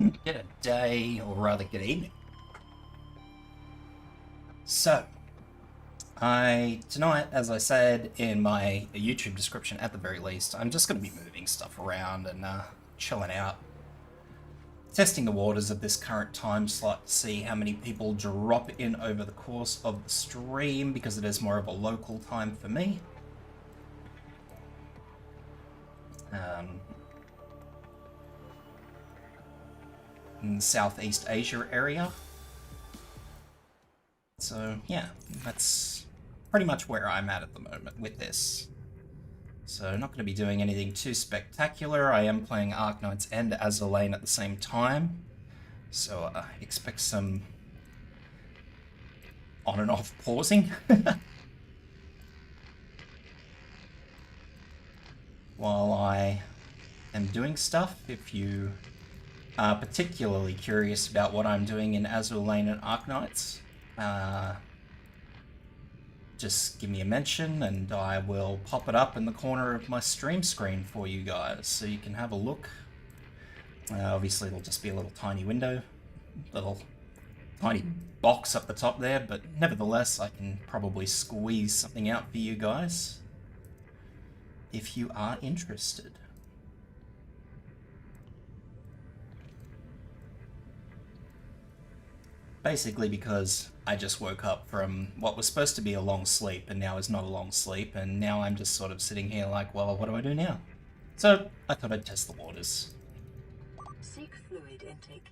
Good day, or rather good evening. So, tonight, as I said in my YouTube description at the very least, I'm just going to be moving stuff around and chilling out. Testing the waters of this current time slot to see how many people drop in over the course of the stream, because it is more of a local time for me. In the Southeast Asia area. So yeah, that's pretty much where I'm at the moment with this. So not going to be doing anything too spectacular. I am playing Arknights and Azur Lane at the same time. So expect some on and off pausing. While I am doing stuff. If you are particularly curious about what I'm doing in Azur Lane and Arknights, just give me a mention and I will pop it up in the corner of my stream screen for you guys so you can have a look. Obviously it'll just be a little tiny window, little tiny box up the top there, but nevertheless I can probably squeeze something out for you guys if you are interested. Basically because I just woke up from what was supposed to be a long sleep and now is not a long sleep, and now I'm just sort of sitting here like, well, what do I do now? So I thought I'd test the waters. Seek fluid intake.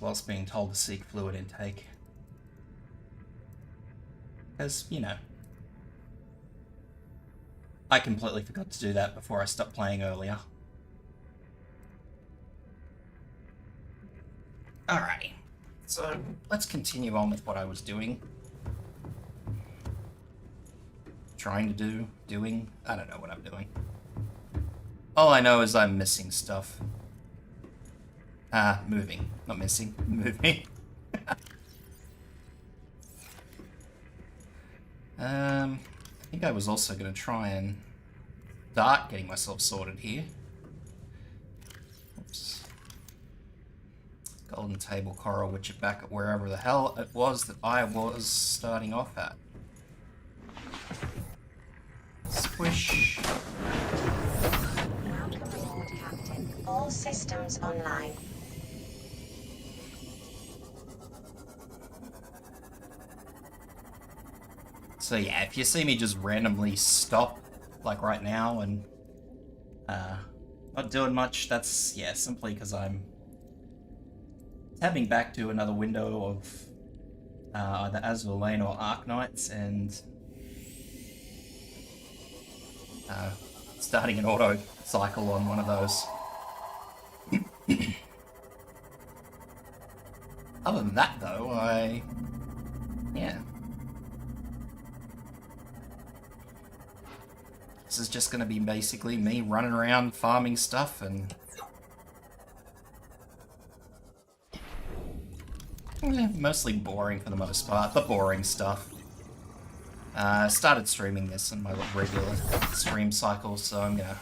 Whilst being told to seek fluid intake. Because, you know, I completely forgot to do that before I stopped playing earlier. Alrighty. So, let's continue on with what I was doing. Doing, I don't know what I'm doing. All I know is I'm missing stuff. Moving. Not missing, moving. I think I was also going to try and start getting myself sorted here. Oops. Golden table coral, which are back at wherever the hell it was that I was starting off at. Squish. Captain. All systems online. So yeah, if you see me just randomly stop, like right now, and not doing much, that's, yeah, simply because I'm tabbing back to another window of either Azur Lane or Arknights, and starting an auto cycle on one of those. Other than that, though, yeah. This is just going to be basically me running around farming stuff and mostly boring for the most part, the boring stuff. I started streaming this in my regular stream cycle, so I'm gonna,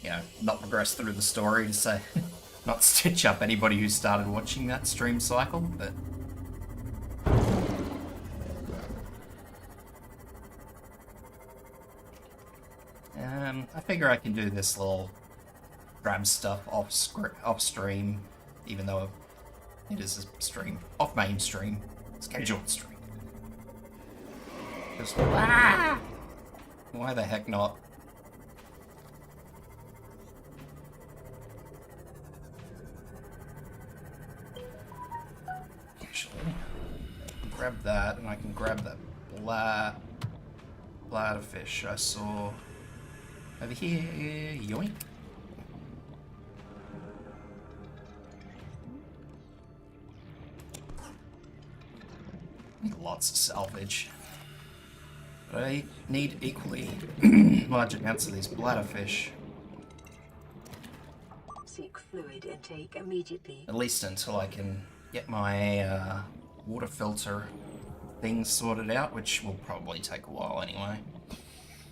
you know, not progress through the story to say, not stitch up anybody who started watching that stream cycle, but I figure I can do this little grab stuff off stream, even though it is a stream, off main stream, scheduled stream. Just, why the heck not? Actually, grab that, and I can grab that bladder fish I saw over here. Yoink. Lots of salvage. But I need equally large amounts of these bladderfish. Seek fluid intake immediately. At least until I can get my water filter things sorted out, which will probably take a while anyway.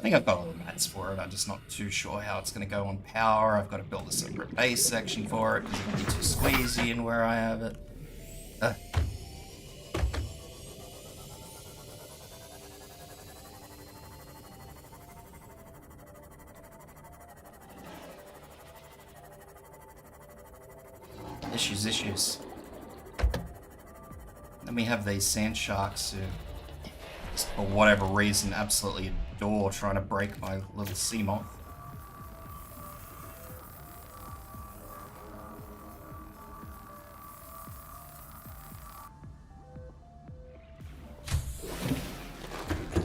I think I've got all the mats for it. I'm just not too sure how it's going to go on power. I've got to build a separate base section for it because it can be too squeezy in where I have it. Issues. Then we have these sand sharks who, just for whatever reason, absolutely adore trying to break my little sea moth.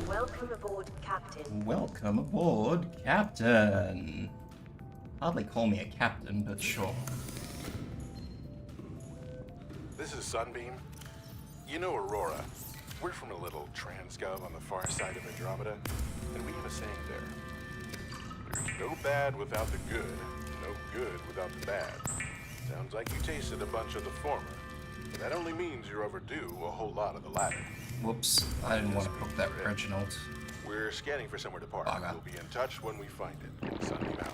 Welcome aboard, Captain. Welcome aboard, Captain. Hardly call me a captain, but sure. This is Sunbeam. You know Aurora. We're from a little transgov on the far side of Andromeda, and we have a saying there. There's no bad without the good, no good without the bad. Sounds like you tasted a bunch of the former, but that only means you're overdue a whole lot of the latter. Whoops, I didn't want to cook that Reginald. We're scanning for somewhere to park. We'll be in touch when we find it. Sunbeam out.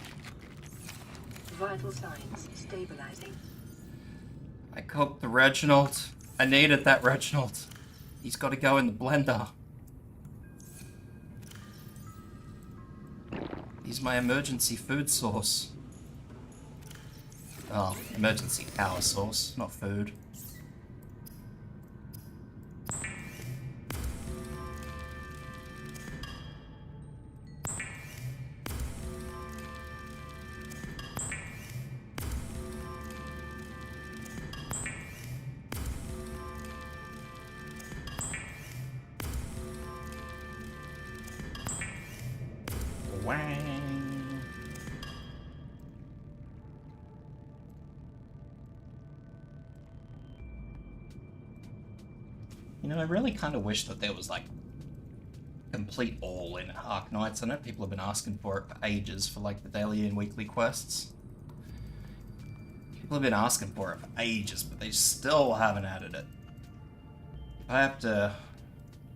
Vital signs stabilizing. I cooked the Reginald. I needed that Reginald. He's got to go in the blender. He's my emergency food source. Oh, emergency power source, not food. Wang. You know, I really kind of wish that there was like complete all in Ark Knights. I know people have been asking for it for ages for like the daily and weekly quests. People have been asking for it for ages, but they still haven't added it. If I have to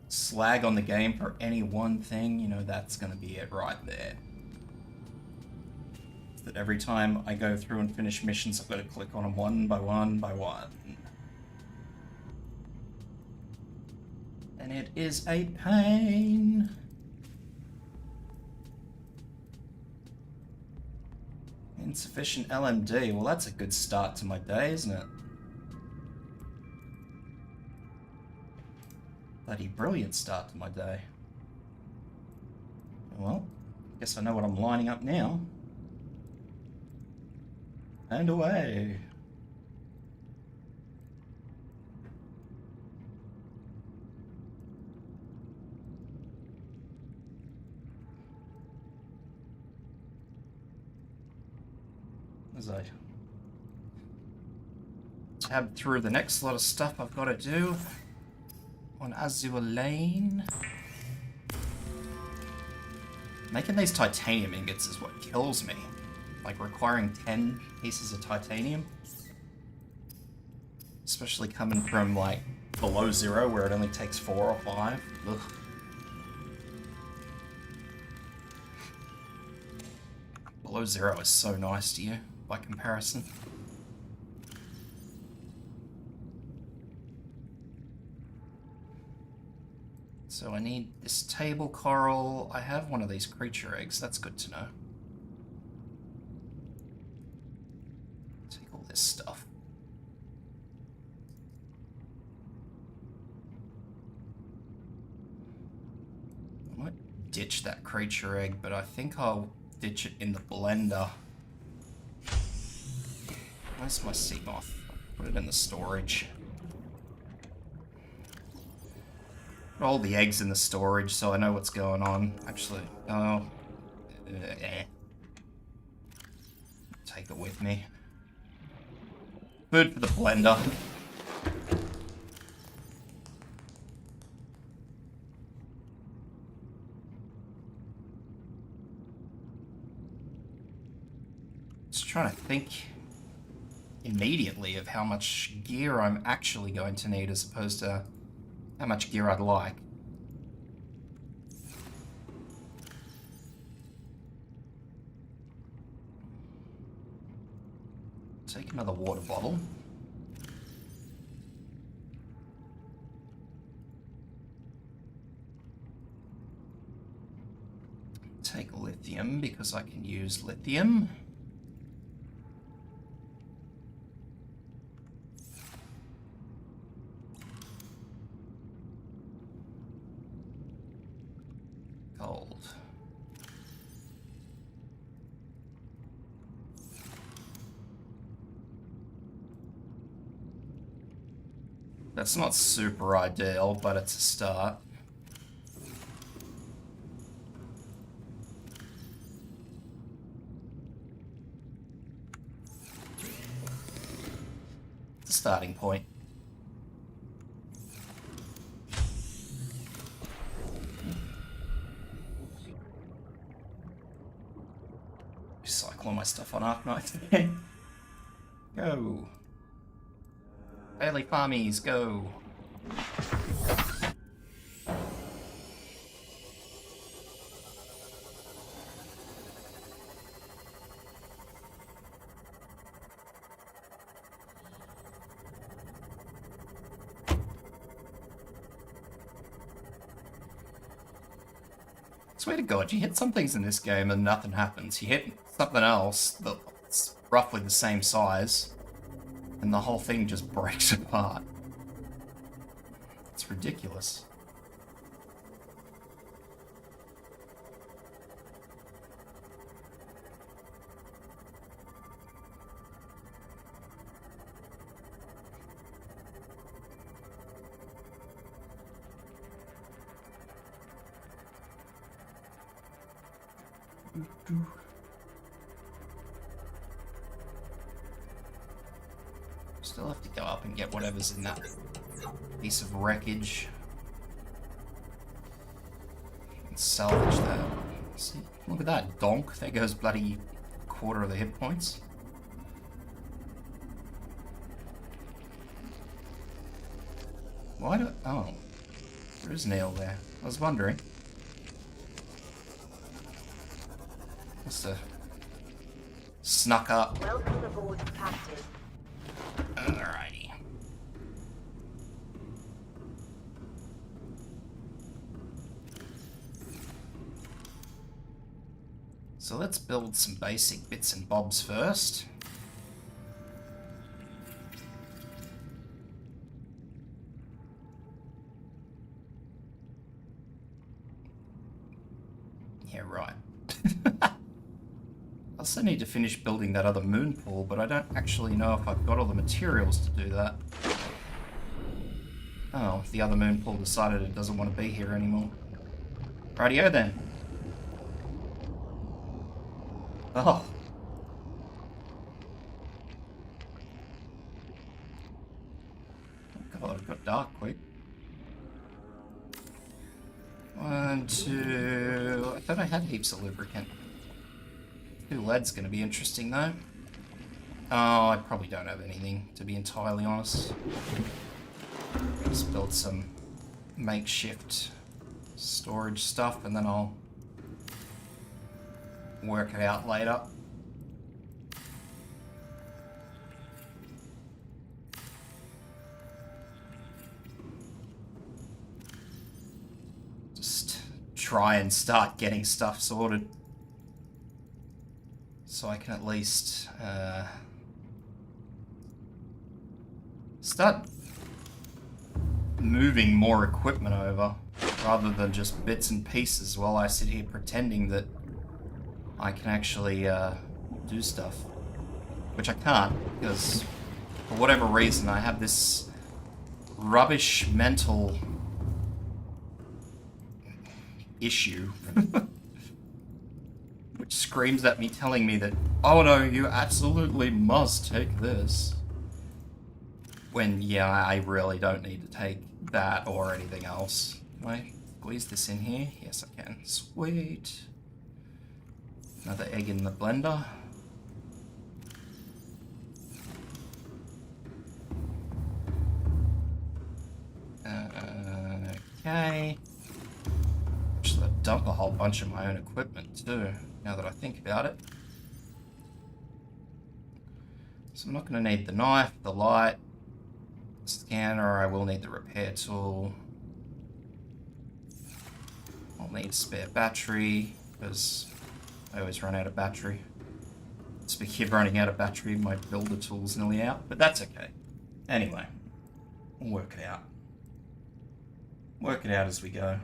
slag on the game for any one thing, you know, that's gonna be it right there. It's that every time I go through and finish missions, I've got to click on them one by one by one. And it is a pain. Insufficient LMD. Well, that's a good start to my day, isn't it? Bloody brilliant start to my day. Well, guess I know what I'm lining up now. And away. As I tab through the next lot of stuff I've got to do on Azure Lane. Making these titanium ingots is what kills me. Like requiring 10 pieces of titanium. Especially coming from like below 0 where it only takes 4 or 5. Ugh. Below 0 is so nice to you by comparison. So I need this table coral. I have one of these creature eggs. That's good to know. Take all this stuff. I might ditch that creature egg, but I think I'll ditch it in the blender. Where's my sea moth? Put it in the storage. Put all the eggs in the storage so I know what's going on. Actually, oh. Take it with me. Food for the blender. Just trying to think immediately of how much gear I'm actually going to need as opposed to how much gear I'd like. take another water bottle. Take lithium because I can use lithium. Gold. That's not super ideal, but it's a start. It's a starting point. Recycle all my stuff on Arknight. Go. Early farmies, go. Swear to God, you hit some things in this game and nothing happens. You hit something else that's roughly the same size, and the whole thing just breaks apart. It's ridiculous. Still have to go up and get whatever's in that piece of wreckage. And salvage that. See, look at that, donk. There goes bloody quarter of the hit points. Why do... Oh. There is nail there. I was wondering. Must have snuck up. Welcome aboard, Captain. Alrighty. So let's build some basic bits and bobs first. Yeah, right. I also need to finish building that other moon pool, but I don't actually know if I've got all the materials to do that. Oh, the other moon pool decided it doesn't want to be here anymore. Rightio then. Oh. God, it got dark quick. 1, 2... I thought I had heaps of lubricant. 2 lead's gonna be interesting though. Oh, I probably don't have anything, to be entirely honest. Just build some makeshift storage stuff and then I'll work it out later. Just try and start getting stuff sorted. So I can at least start moving more equipment over rather than just bits and pieces while I sit here pretending that I can actually do stuff. Which I can't, because for whatever reason I have this rubbish mental issue which screams at me telling me that, oh no, you absolutely must take this. When, yeah, I really don't need to take that or anything else. Can I squeeze this in here? Yes, I can. Sweet. Another egg in the blender. Okay. Actually, I'll dump a whole bunch of my own equipment too, now that I think about it. So So I'm not going to need the knife, the light, the scanner. I will need the repair tool. I'll need a spare battery, because I always run out of battery. Speaking of running out of battery, my builder tool's nearly out, but that's okay. Anyway, we'll work it out. Work it out as we go.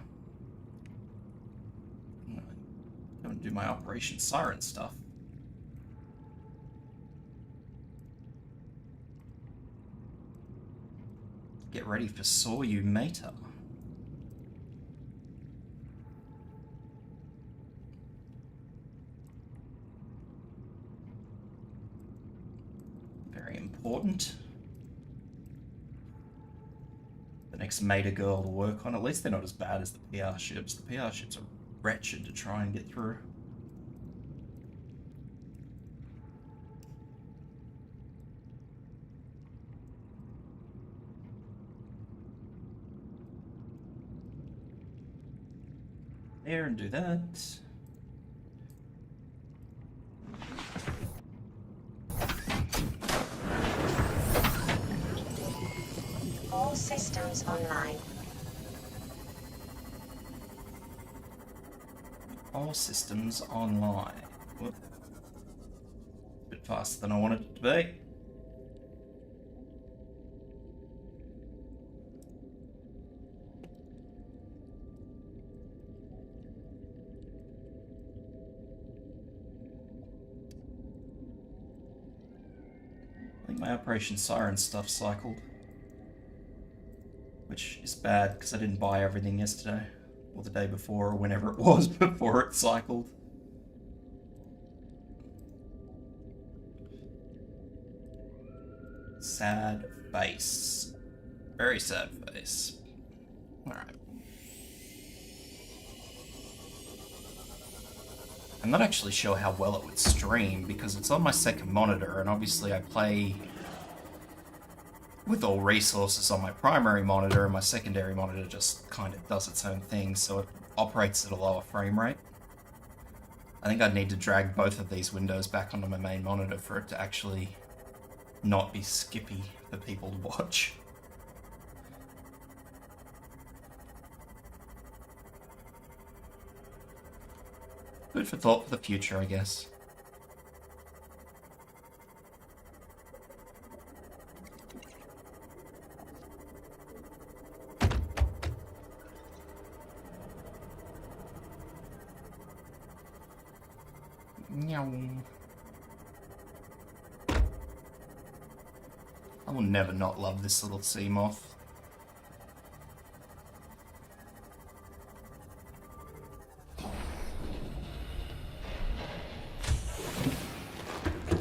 I'm going to do my Operation Siren stuff. Get ready for Saw You Mater. Very important. The next Mater girl to work on. At least they're not as bad as the PR ships. The PR ships are wretched to try and get through. There and do that. All systems online. All systems online. Whoop. Bit faster than I wanted it to be. I think my Operation Siren stuff cycled. Which is bad because I didn't buy everything yesterday. Or the day before, or whenever it was before it cycled. Sad face. Very sad face. Alright. I'm not actually sure how well it would stream because it's on my second monitor and obviously I play with all resources on my primary monitor and my secondary monitor just kind of does its own thing, so it operates at a lower frame rate. I think I'd need to drag both of these windows back onto my main monitor for it to actually not be skippy for people to watch. Good for thought for the future, I guess. I will never not love this little sea moth.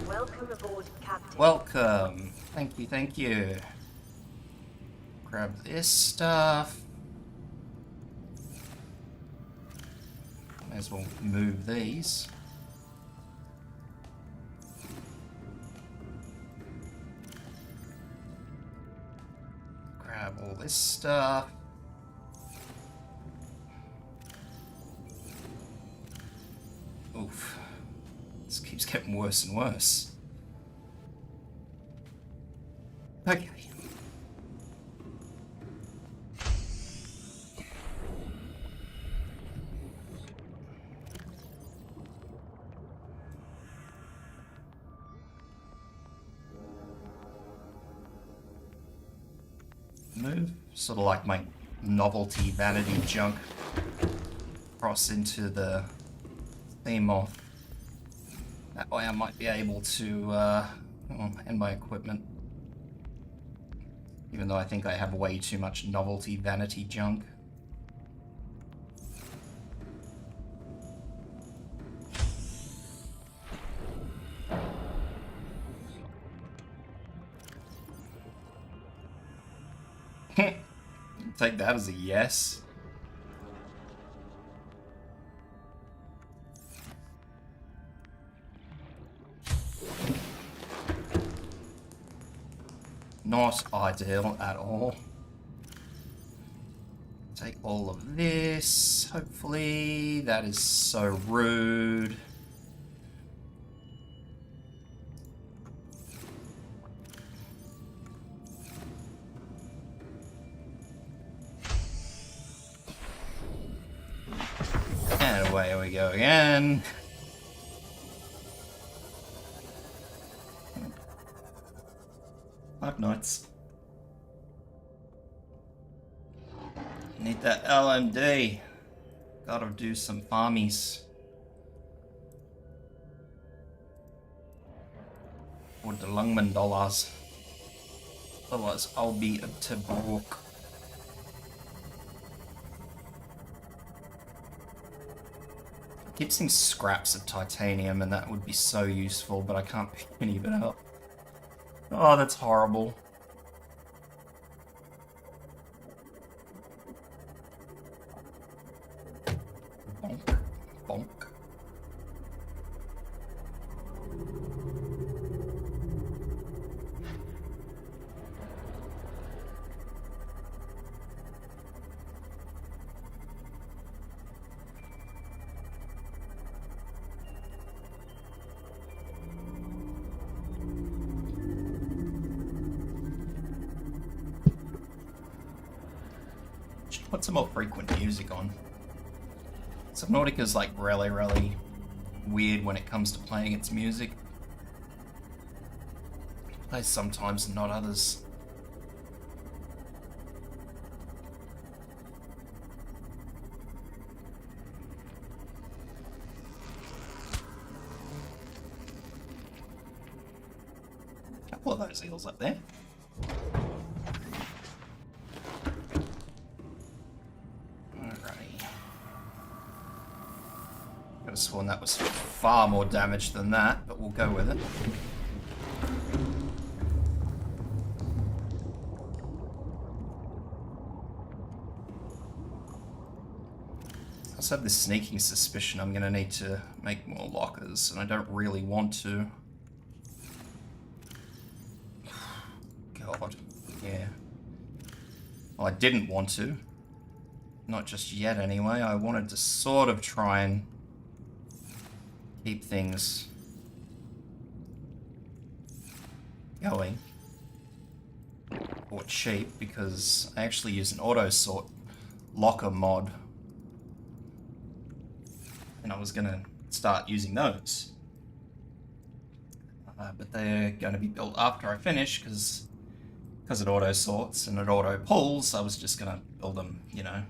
Welcome aboard, Captain. Welcome. Thank you, thank you. Grab this stuff. May as well move these. Grab all this stuff. Oof. This keeps getting worse and worse. Okay. Move sort of like my novelty vanity junk cross into the theme off. That way I might be able to end my equipment. Even though I think I have way too much novelty vanity junk. Take that as a yes. Not ideal at all. Take all of this, hopefully. That is so rude. away we go again. Five nights. Need that LMD. Gotta do some farmies. Or the Lungman dollars. Otherwise, I'll be to broke. I keep seeing scraps of titanium, and that would be so useful, but I can't pick any of it up. Oh, that's horrible. Bonk. Bonk. Should put some more frequent music on. Subnautica's like really weird when it comes to playing its music. It plays sometimes and not others. A couple of those eels up there. Could have sworn that was far more damage than that, but we'll go with it. I also have this sneaking suspicion I'm going to need to make more lockers, and I don't really want to. God, yeah. Well, I didn't want to. Not just yet, anyway. I wanted to sort of try and keep things going or cheap, because I actually use an auto sort locker mod, and I was gonna start using those, but they're going to be built after I finish, because it auto sorts and it auto pulls. I was just gonna build them, you know,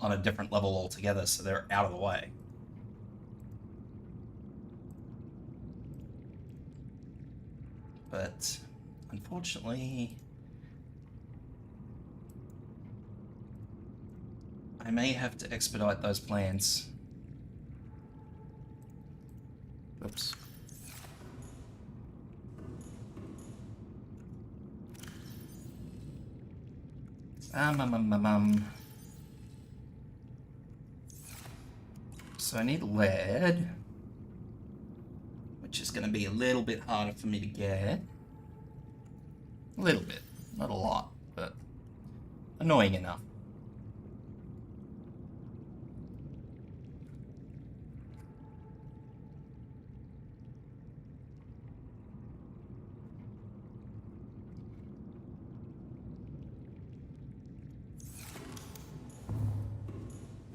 on a different level altogether, so they're out of the way. But unfortunately, I may have to expedite those plans. Oops. So I need lead, which is going to be a little bit harder for me to get. A little bit, not a lot, but annoying enough.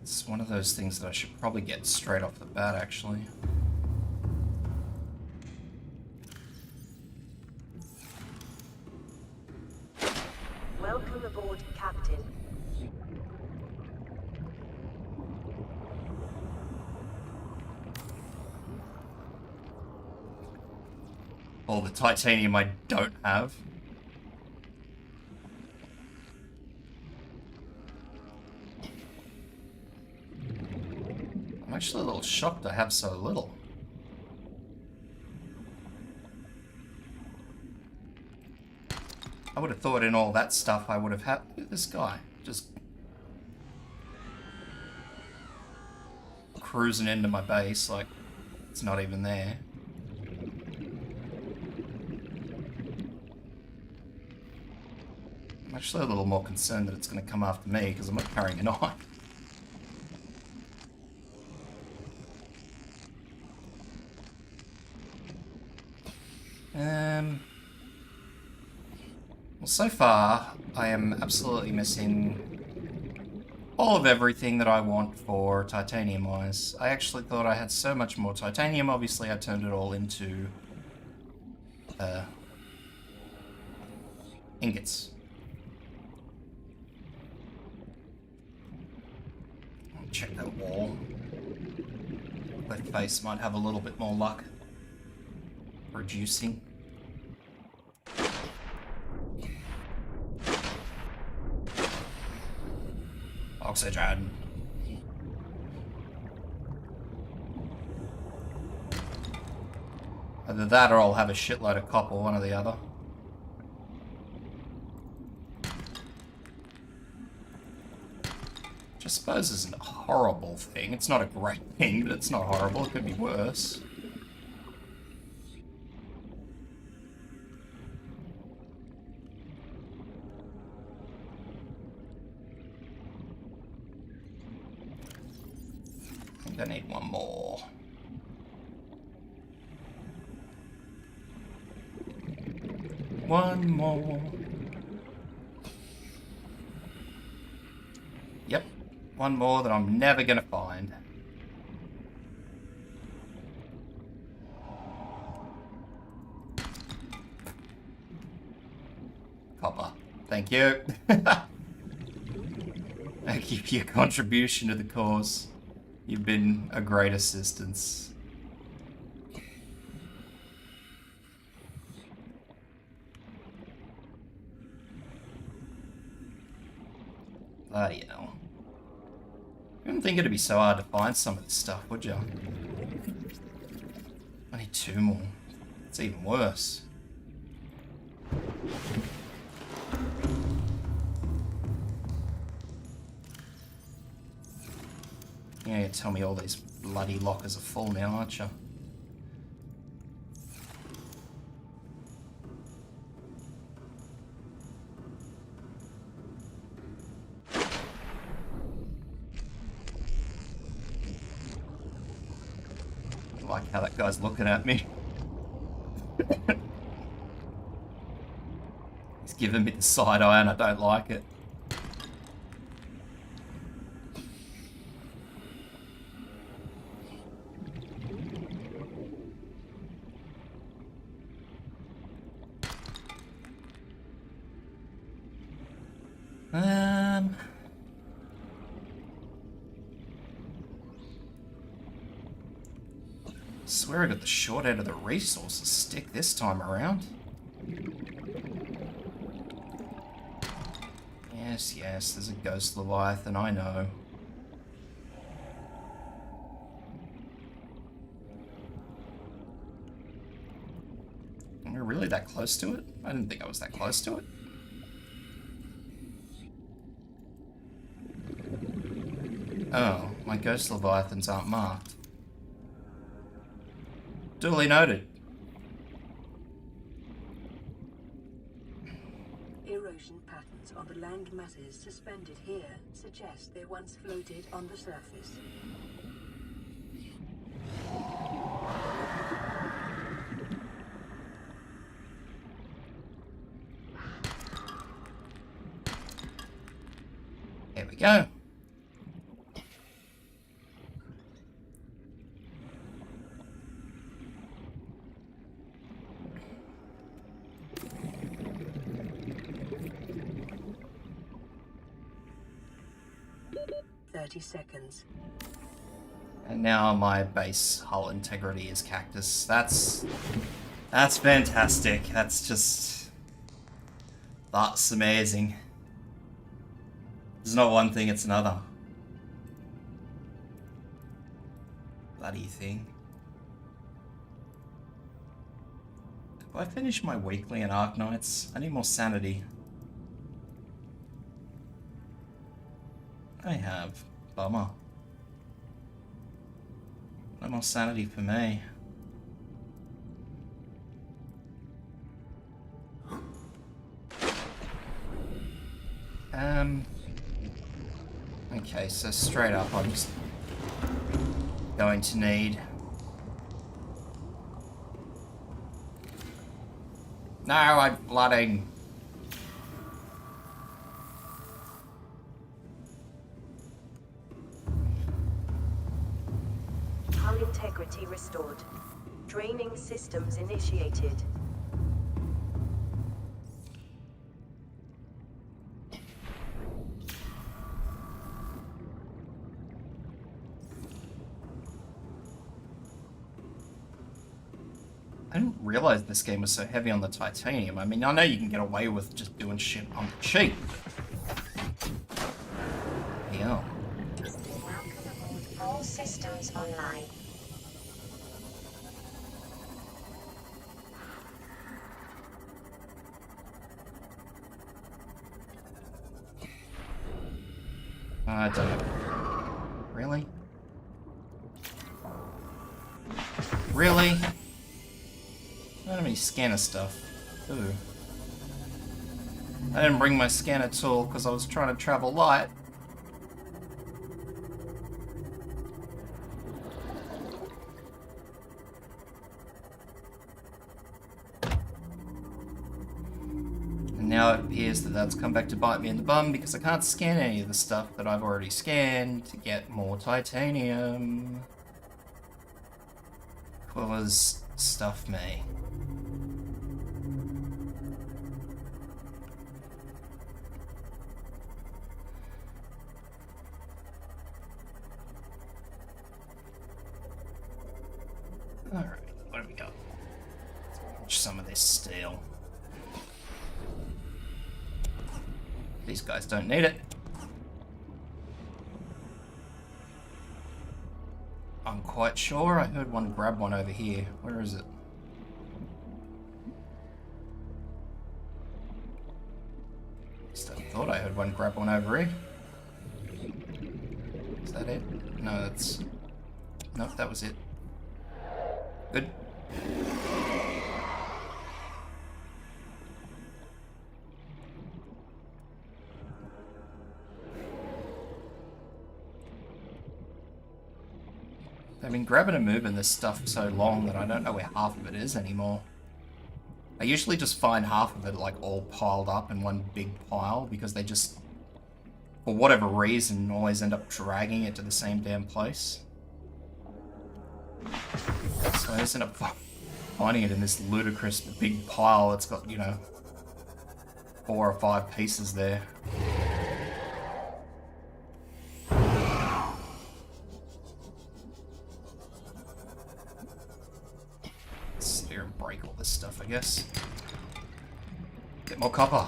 It's one of those things that I should probably get straight off the bat, actually. Welcome aboard, Captain. All the titanium I don't have. I'm actually a little shocked I have so little. I would have thought in all that stuff I would have had... Look at this guy, just cruising into my base like it's not even there. I'm actually a little more concerned that it's going to come after me because I'm not carrying a knife. Well, so far, I am absolutely missing all of everything that I want for titanium-wise. I actually thought I had so much more titanium. Obviously, I turned it all into ingots. Check that wall. Left face might have a little bit more luck. Reducing. Oxygen. Either that or I'll have a shitload of copper, one or the other. Which I suppose isn't a horrible thing. It's not a great thing, but it's not horrible. It could be worse. I think I need one more. One more. Yep, one more that I'm never gonna find. Copper. Thank you. Thank you for your contribution to the cause. You've been a great assistance. Bloody hell. You wouldn't think it'd be so hard to find some of this stuff, would you? I need 2 more. It's even worse. Yeah, you tell me all these bloody lockers are full now, aren't you? I like how that guy's looking at me. He's giving me the side eye and I don't like it. I swear I got the short end of the resources stick this time around. Yes, yes, there's a ghost Leviathan, I know. Am I really that close to it? I didn't think I was that close to it. Oh, my ghost Leviathans aren't marked. Duly noted. Erosion patterns on the land masses suspended here suggest they once floated on the surface. There we go. Seconds. And now my base hull integrity is cactus. That's fantastic. That's amazing. It's not one thing, it's another. Bloody thing. Have I finished my weekly and Arknights? I need more sanity. I have. Bummer. No more sanity for me. Okay, so straight up I'm just going to need... No, I'm flooding. integrity restored. Draining systems initiated. I didn't realize this game was so heavy on the titanium. I mean, I know you can get away with just doing shit on the cheap. Yeah. All systems online. I don't know. Really? Really? I don't have any scanner stuff. Ooh. I didn't bring my scanner tool because I was trying to travel light. And now it appears that that's come back to bite me in the bum because I can't scan any of the stuff that I've already scanned to get more titanium. Quiller's stuff me. Alright, what do we got? Let's some of this steel. These guys don't need it. I'm quite sure I heard one grab one over here. Where is it? I thought I heard one grab one over here. Is that it? No, that's... Nope, that was it. Good. I've been grabbing and moving this stuff for so long that I don't know where half of it is anymore. I usually just find half of it like all piled up in one big pile because they just, for whatever reason, always end up dragging it to the same damn place. So I just end up finding it in this ludicrous big pile that's got, you know, 4 or 5 pieces there. Sit here and break all this stuff, I guess. Get more copper.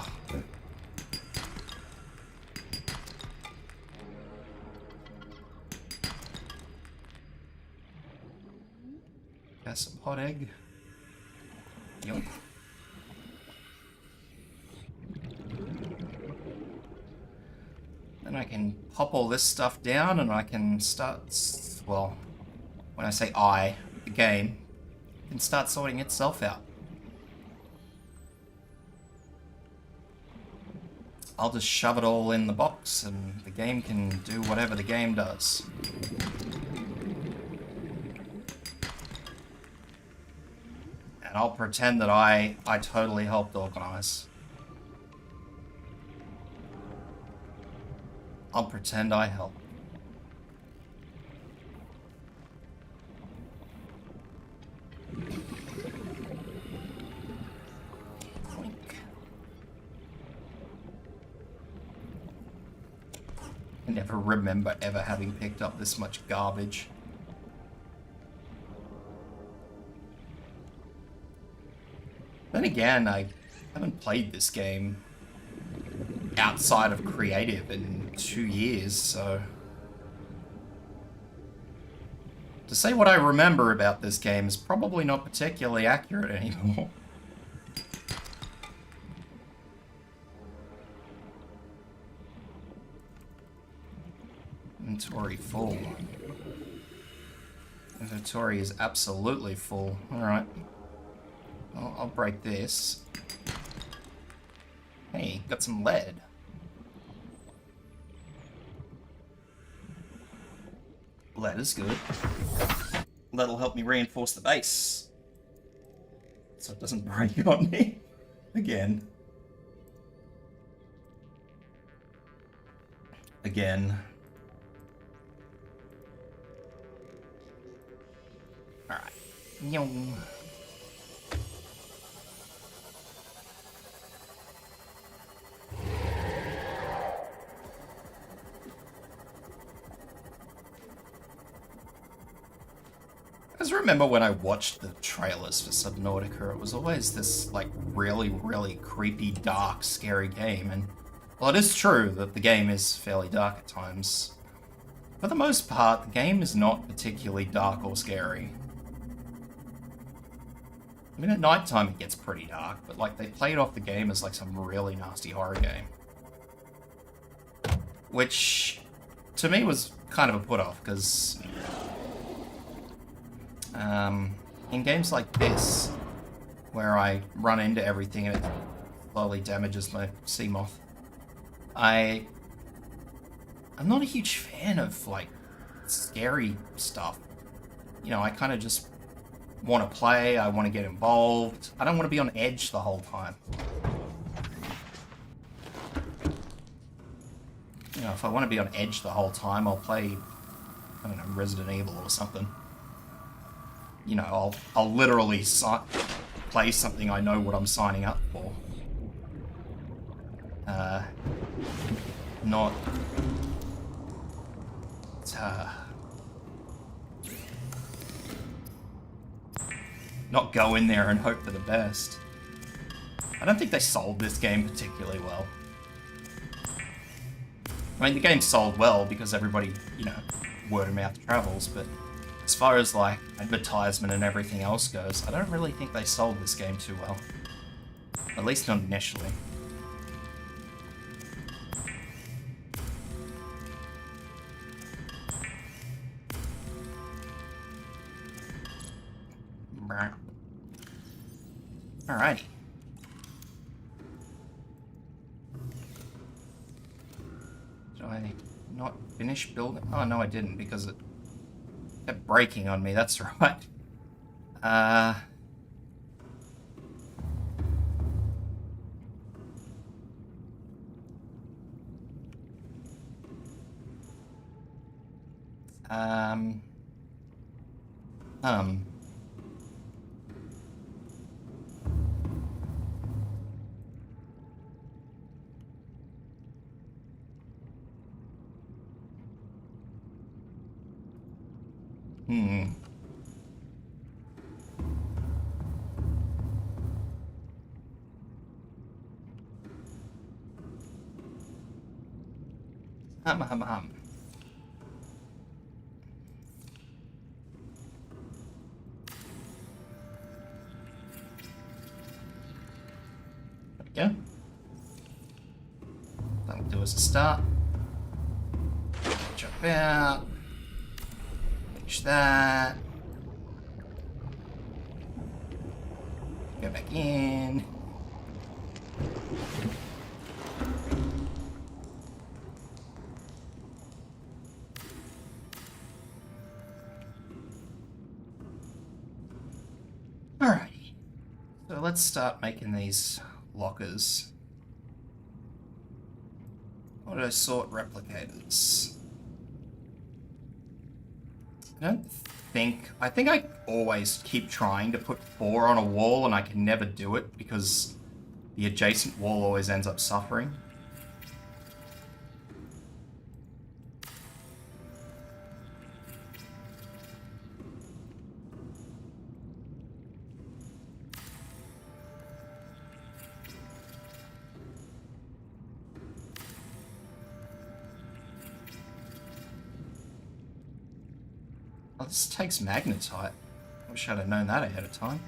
Got some hot egg. Yum. Then I can pop all this stuff down and I can start, well, when I say I, the game, can start sorting itself out. I'll just shove it all in the box and the game can do whatever the game does. And I'll pretend that I totally helped organize. I'll pretend I helped. Clink. I never remember ever having picked up this much garbage. Then again, I haven't played this game outside of creative in 2 years, so... To say what I remember about this game is probably not particularly accurate anymore. Inventory full. Inventory is absolutely full. Alright. I'll break this. Hey, got some lead. Lead is good. Lead'll help me reinforce the base. So it doesn't break on me. Again. Again. Nyong. I just remember when I watched the trailers for Subnautica, it was always this, like, really, really creepy, dark, scary game, and well, it is true that the game is fairly dark at times. For the most part, the game is not particularly dark or scary. I mean, at nighttime it gets pretty dark, but, like, they played off the game as, like, some really nasty horror game. Which, to me, was kind of a put-off, because in games like this, where I run into everything and it slowly damages my Seamoth, I'm not a huge fan of, like, scary stuff. You know, I kind of just want to play, I want to get involved. I don't want to be on edge the whole time. You know, if I want to be on edge the whole time, I'll play, I don't know, Resident Evil or something. You know, I'll literally play something I know what I'm signing up for. Not go in there and hope for the best. I don't think they sold this game particularly well. I mean, the game sold well because everybody, you know, word of mouth travels, but as far as, like, advertisement and everything else goes, I don't really think they sold this game too well. At least not initially. Alrighty. Did I not finish building? Oh, no, I didn't, because it kept breaking on me, that's right. There we go. That'll do as a start. Jump out. Finish that. Go back in. Alrighty. So let's start making these lockers. Auto sort replicators. I think I always keep trying to put 4 on a wall and I can never do it because the adjacent wall always ends up suffering. Oh, this takes magnetite. Wish I'd have known that ahead of time.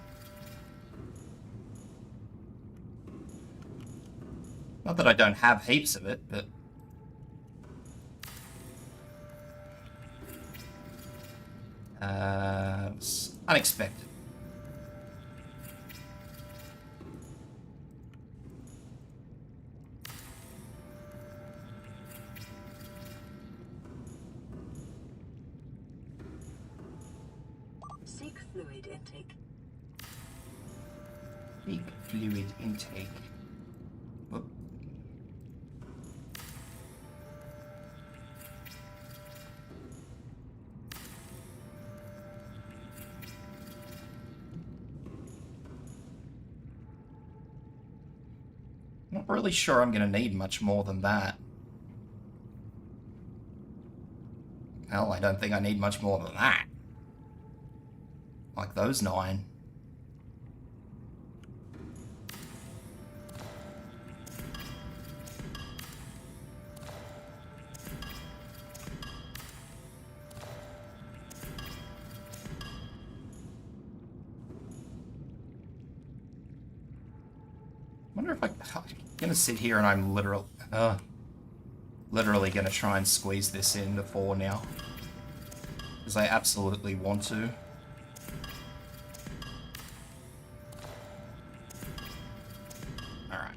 Not that I don't have heaps of it, but... it's unexpected. Seek fluid intake. Seek fluid intake. Whoop. Not really sure I'm going to need much more than that. Hell, I don't think I need much more than that. Like those 9. Wonder if I'm gonna sit here and I'm literally gonna try and squeeze this into 4 now. Because I absolutely want to. Alright.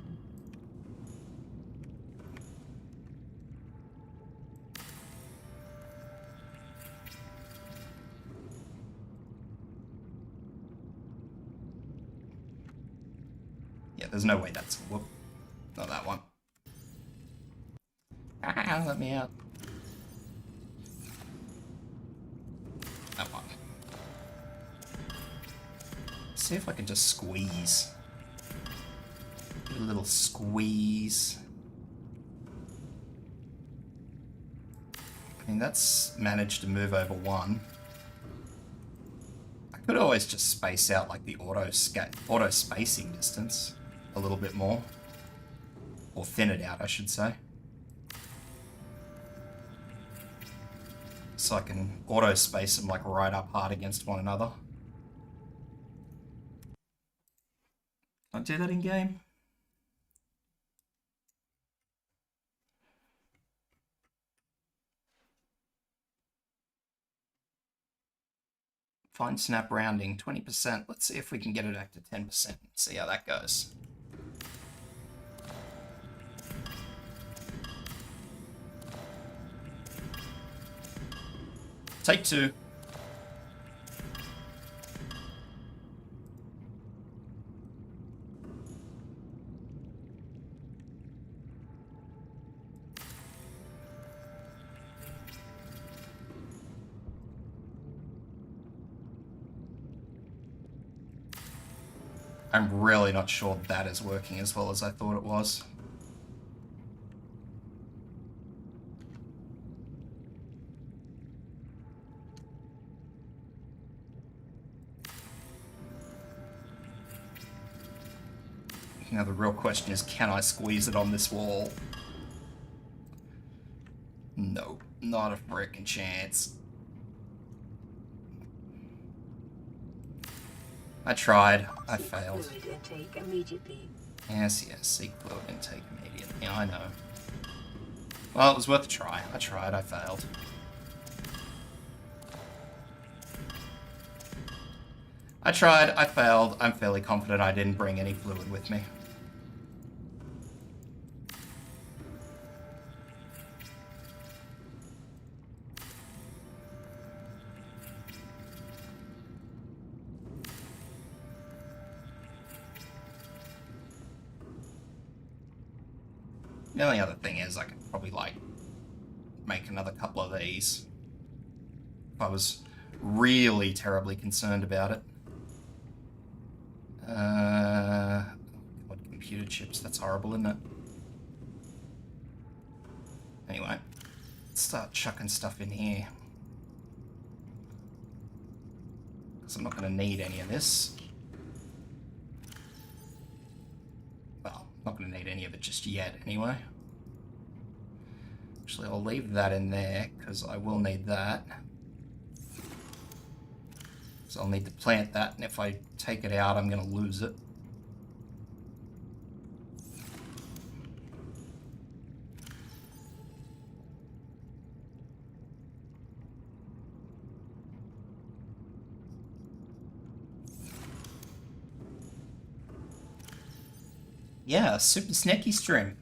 Yeah, there's no way that's... Whoop. Not that one. Ah, let me out. That one. See if I can just squeeze. Give it a little squeeze. I mean, that's managed to move over 1. I could always just space out like the auto spacing distance a little bit more. Or thin it out, I should say. So I can auto space them like right up hard against one another. Can I do that in game? Fine snap rounding, 20%. Let's see if we can get it back to 10%. See how that goes. Take 2. I'm really not sure that is working as well as I thought it was. Now the real question is, can I squeeze it on this wall? No, not a frickin' chance. I tried. I failed. Fluid intake immediately. Yes, seek fluid intake immediately. Yeah, I know. Well, it was worth a try. I tried, I failed. I tried, I failed. I'm fairly confident I didn't bring any fluid with me. The only other thing is I could probably, like, make another couple of these. If I was really terribly concerned about it. God, computer chips, that's horrible, isn't it? Anyway, let's start chucking stuff in here. Because I'm not going to need any of this. Well, not going to need any of it just yet, anyway. Actually, I'll leave that in there, because I will need that. So I'll need to plant that, and if I take it out, I'm going to lose it. Yeah, super snacky stream.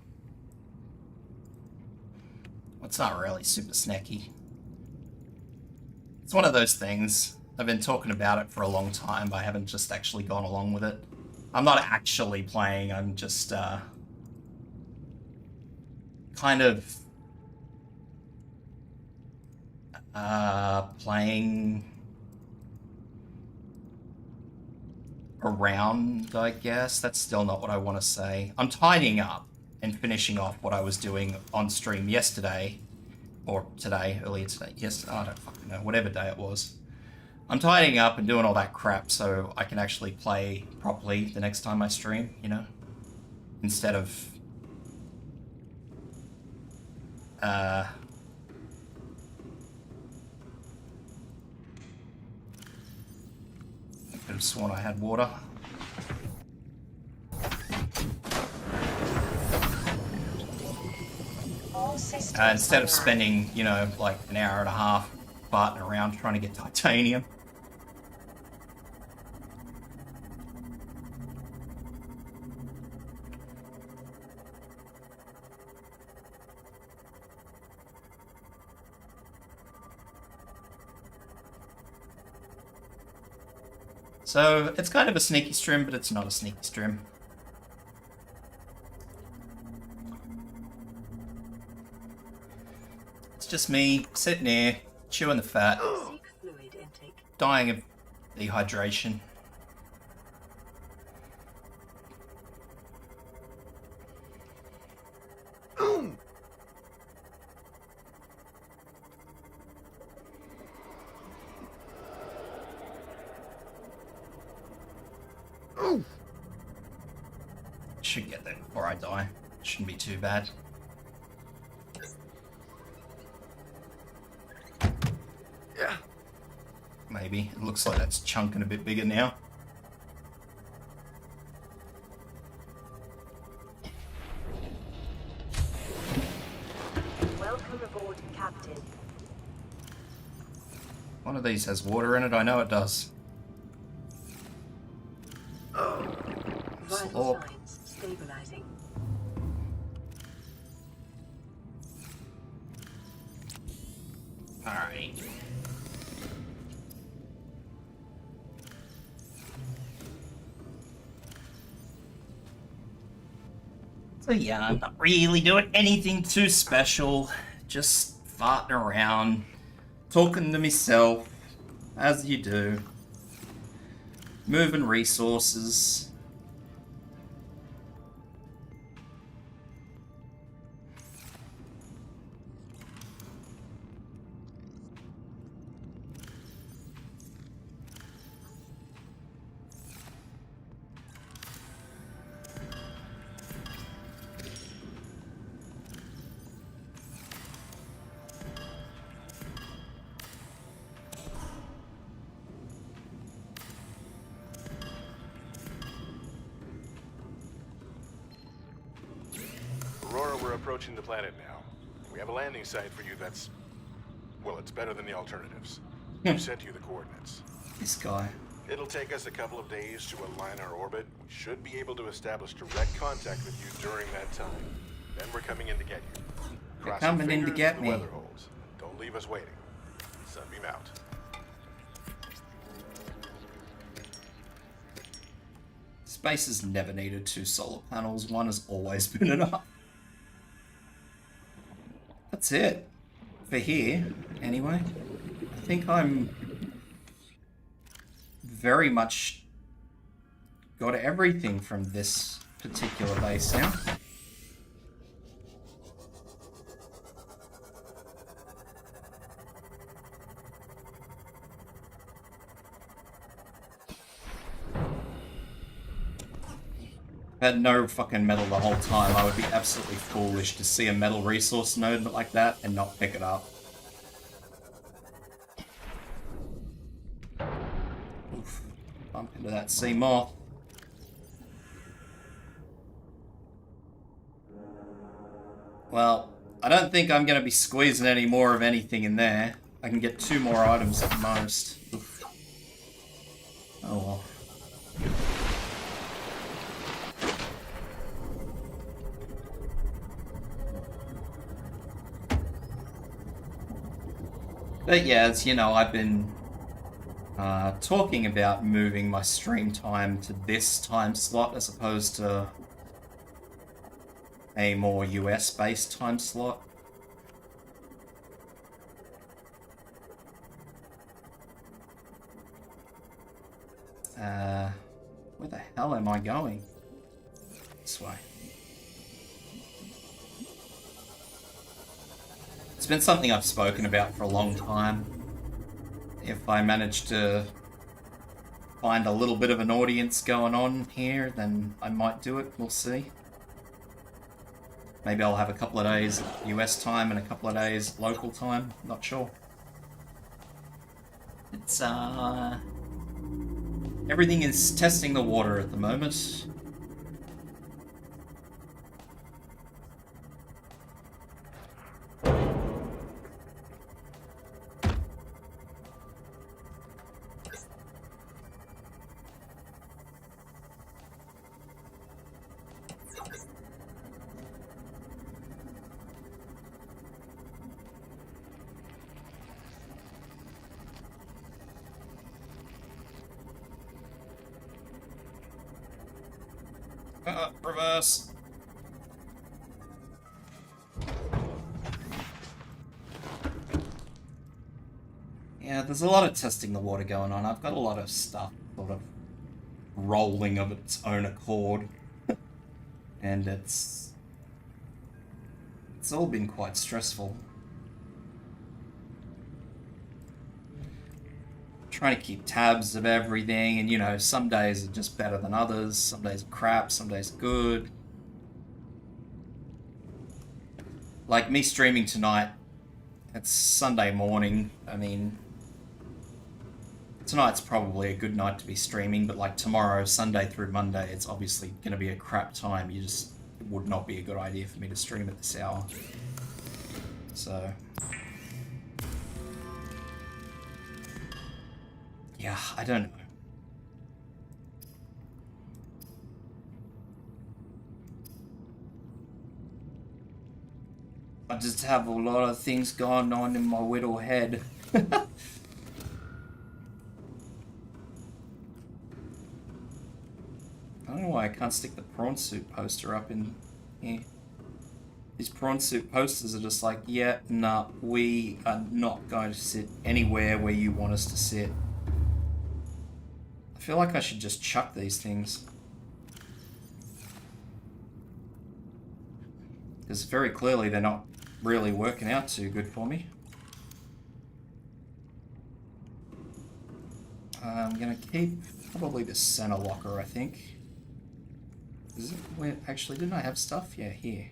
Well, it's not really super snacky. It's one of those things. I've been talking about it for a long time, but I haven't just actually gone along with it. I'm not actually playing, I'm just kind of playing around, I guess. That's still not what I want to say. I'm tidying up and finishing off what I was doing on stream yesterday. Or today, earlier today. Yes, I don't fucking know. Whatever day it was. I'm tidying up and doing all that crap so I can actually play properly the next time I stream, you know? Instead of... I could have sworn I had water. Instead of spending, you know, like an hour and a half farting around trying to get titanium. So, it's kind of a sneaky stream, but it's not a sneaky stream. It's just me sitting here, chewing the fat, dying of dehydration. Should get there before I die. Shouldn't be too bad. Yeah. Maybe. It looks like that's chunking a bit bigger now. Welcome aboard, Captain. One of these has water in it, I know it does. Vital signs stabilizing. Alright. So yeah, I'm not really doing anything too special. Just farting around, talking to myself, as you do. Moving resources. Aurora, we're approaching the planet now. We have a landing site for you that's... well, it's better than the alternatives. I've sent you the coordinates. This guy. It'll take us a couple of days to align our orbit. We should be able to establish direct contact with you during that time. Then we're coming in to get you. They're Cross your coming in to fingers get for me. the weather holds. Don't leave us waiting. Sunbeam out. Space has never needed 2 solar panels. One has always been enough. That's it. For here, anyway. I think I'm very much got everything from this particular base now. Had no fucking metal the whole time. I would be absolutely foolish to see a metal resource node like that and not pick it up. Oof. Bump into that sea moth. Well, I don't think I'm going to be squeezing any more of anything in there. I can get 2 more items at most. Oof. Oh well. But yeah, as you know, I've been talking about moving my stream time to this time slot as opposed to a more US-based time slot. Where the hell am I going? This way. It's been something I've spoken about for a long time. If I manage to find a little bit of an audience going on here, then I might do it. We'll see. Maybe I'll have a couple of days US time and a couple of days local time. Not sure. It's, everything is testing the water at the moment. Reverse. Yeah, there's a lot of testing the water going on. I've got a lot of stuff sort of rolling of its own accord. And it's all been quite stressful. Trying to keep tabs of everything, and you know, some days are just better than others, some days are crap, some days are good. Like me streaming tonight, it's Sunday morning. I mean, tonight's probably a good night to be streaming, but like tomorrow, Sunday through Monday, it's obviously going to be a crap time. It would not be a good idea for me to stream at this hour. So... yeah, I don't know. I just have a lot of things going on in my little head. I don't know why I can't stick the prawn soup poster up in here. These prawn soup posters are just like, yeah, nah, we are not going to sit anywhere where you want us to sit. I feel like I should just chuck these things. Because very clearly they're not really working out too good for me. I'm gonna keep probably the center locker, I think. Is it where, actually, didn't I have stuff? Yeah, here.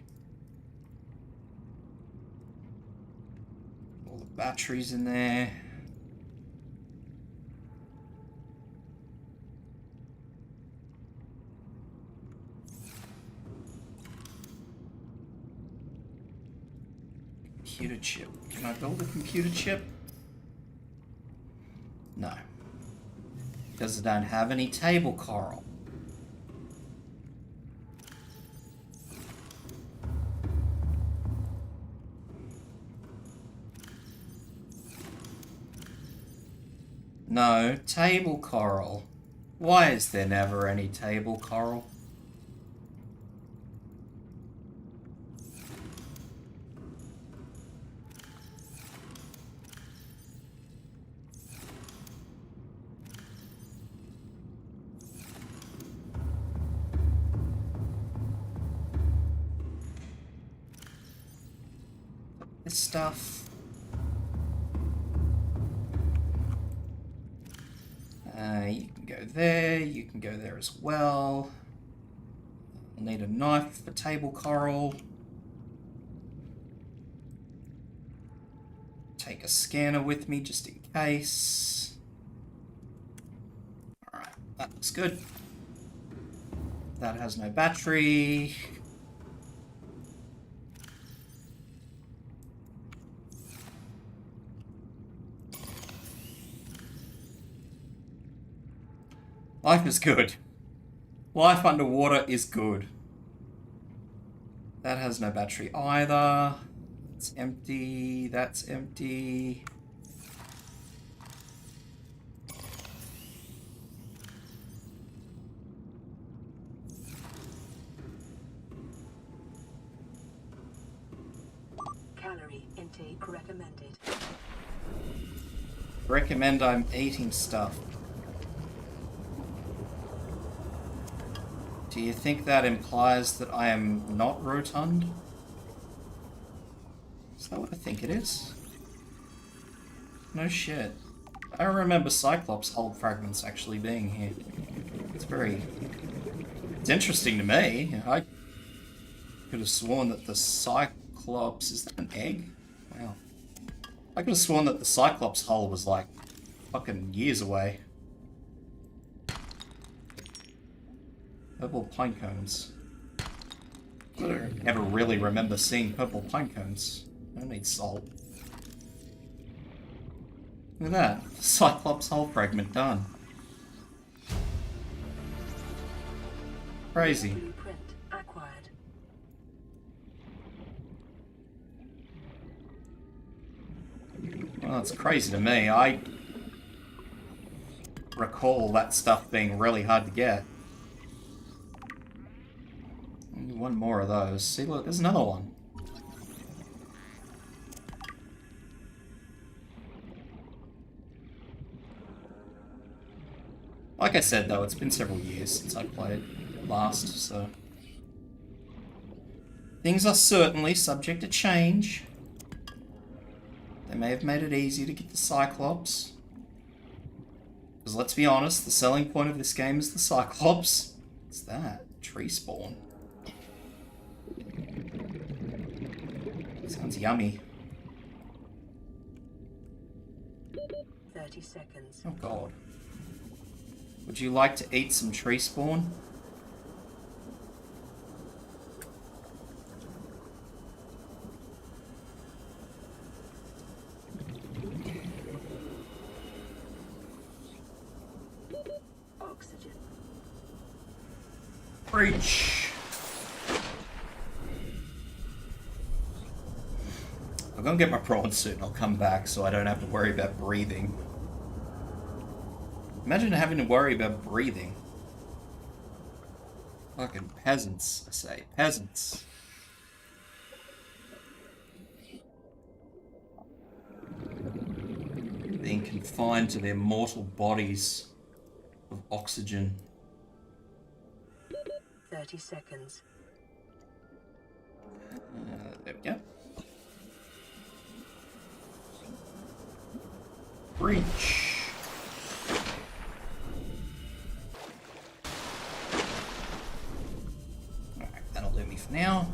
All the batteries in there. Computer chip. Can I build a computer chip? No. Because I don't have any table coral. No, table coral. Why is there never any table coral? This stuff. You can go there, you can go there as well. I'll need a knife for table coral. Take a scanner with me just in case. Alright, that looks good. That has no battery. Life is good. Life underwater is good. That has no battery either. It's empty. That's empty. Calorie intake recommended. Recommend I'm eating stuff. Do you think that implies that I am not rotund? Is that what I think it is? No shit. I don't remember Cyclops hull fragments actually being here. It's interesting to me. I could have sworn that the Cyclops... Is that an egg? Wow. I could have sworn that the Cyclops hull was like fucking years away. Purple pine cones. I don't ever really remember seeing purple pine cones. I don't need salt. Look at that. Cyclops hull fragment done. Crazy. Blueprint acquired. Well, it's crazy to me. I recall that stuff being really hard to get. Only one more of those. See, look, there's another one. Like I said, though, it's been several years since I played last, so... Things are certainly subject to change. They may have made it easy to get the Cyclops. Because let's be honest, the selling point of this game is the Cyclops. What's that? Tree spawn. Sounds yummy. 30 seconds. Oh god. Would you like to eat some tree spawn? Oxygen. Breach. I'm gonna get my prawn suit and I'll come back so I don't have to worry about breathing. Imagine having to worry about breathing. Fucking peasants, I say. Peasants. Being confined to their mortal bodies of oxygen. 30 seconds. There we go. Breach. Alright, that'll do me for now.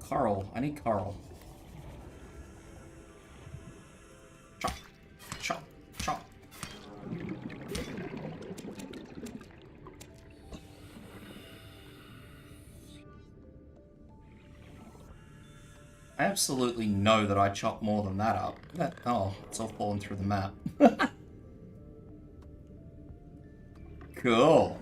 Coral. I need coral. Chop. Chop. Chop. I absolutely know that I chop more than that up. Oh, it's all falling through the map. Cool.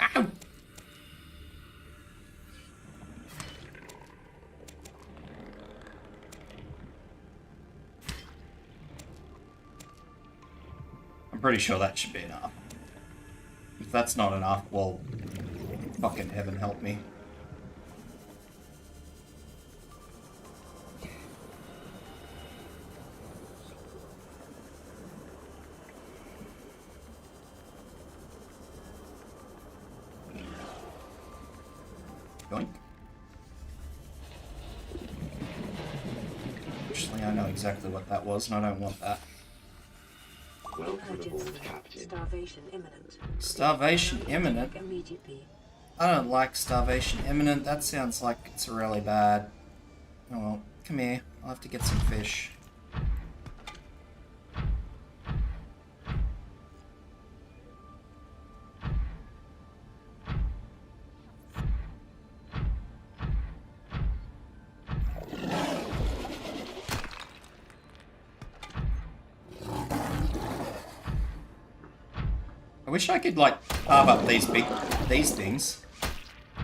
Ow! I'm pretty sure that should be enough. If that's not enough, well, fucking heaven help me. Yoink. Actually, I know exactly what that was, and I don't want that. Emergency. Starvation imminent. Starvation imminent? Immediately. I don't like starvation imminent. That sounds like it's really bad. Oh well, come here. I'll have to get some fish. I wish I could, like, carve up these things.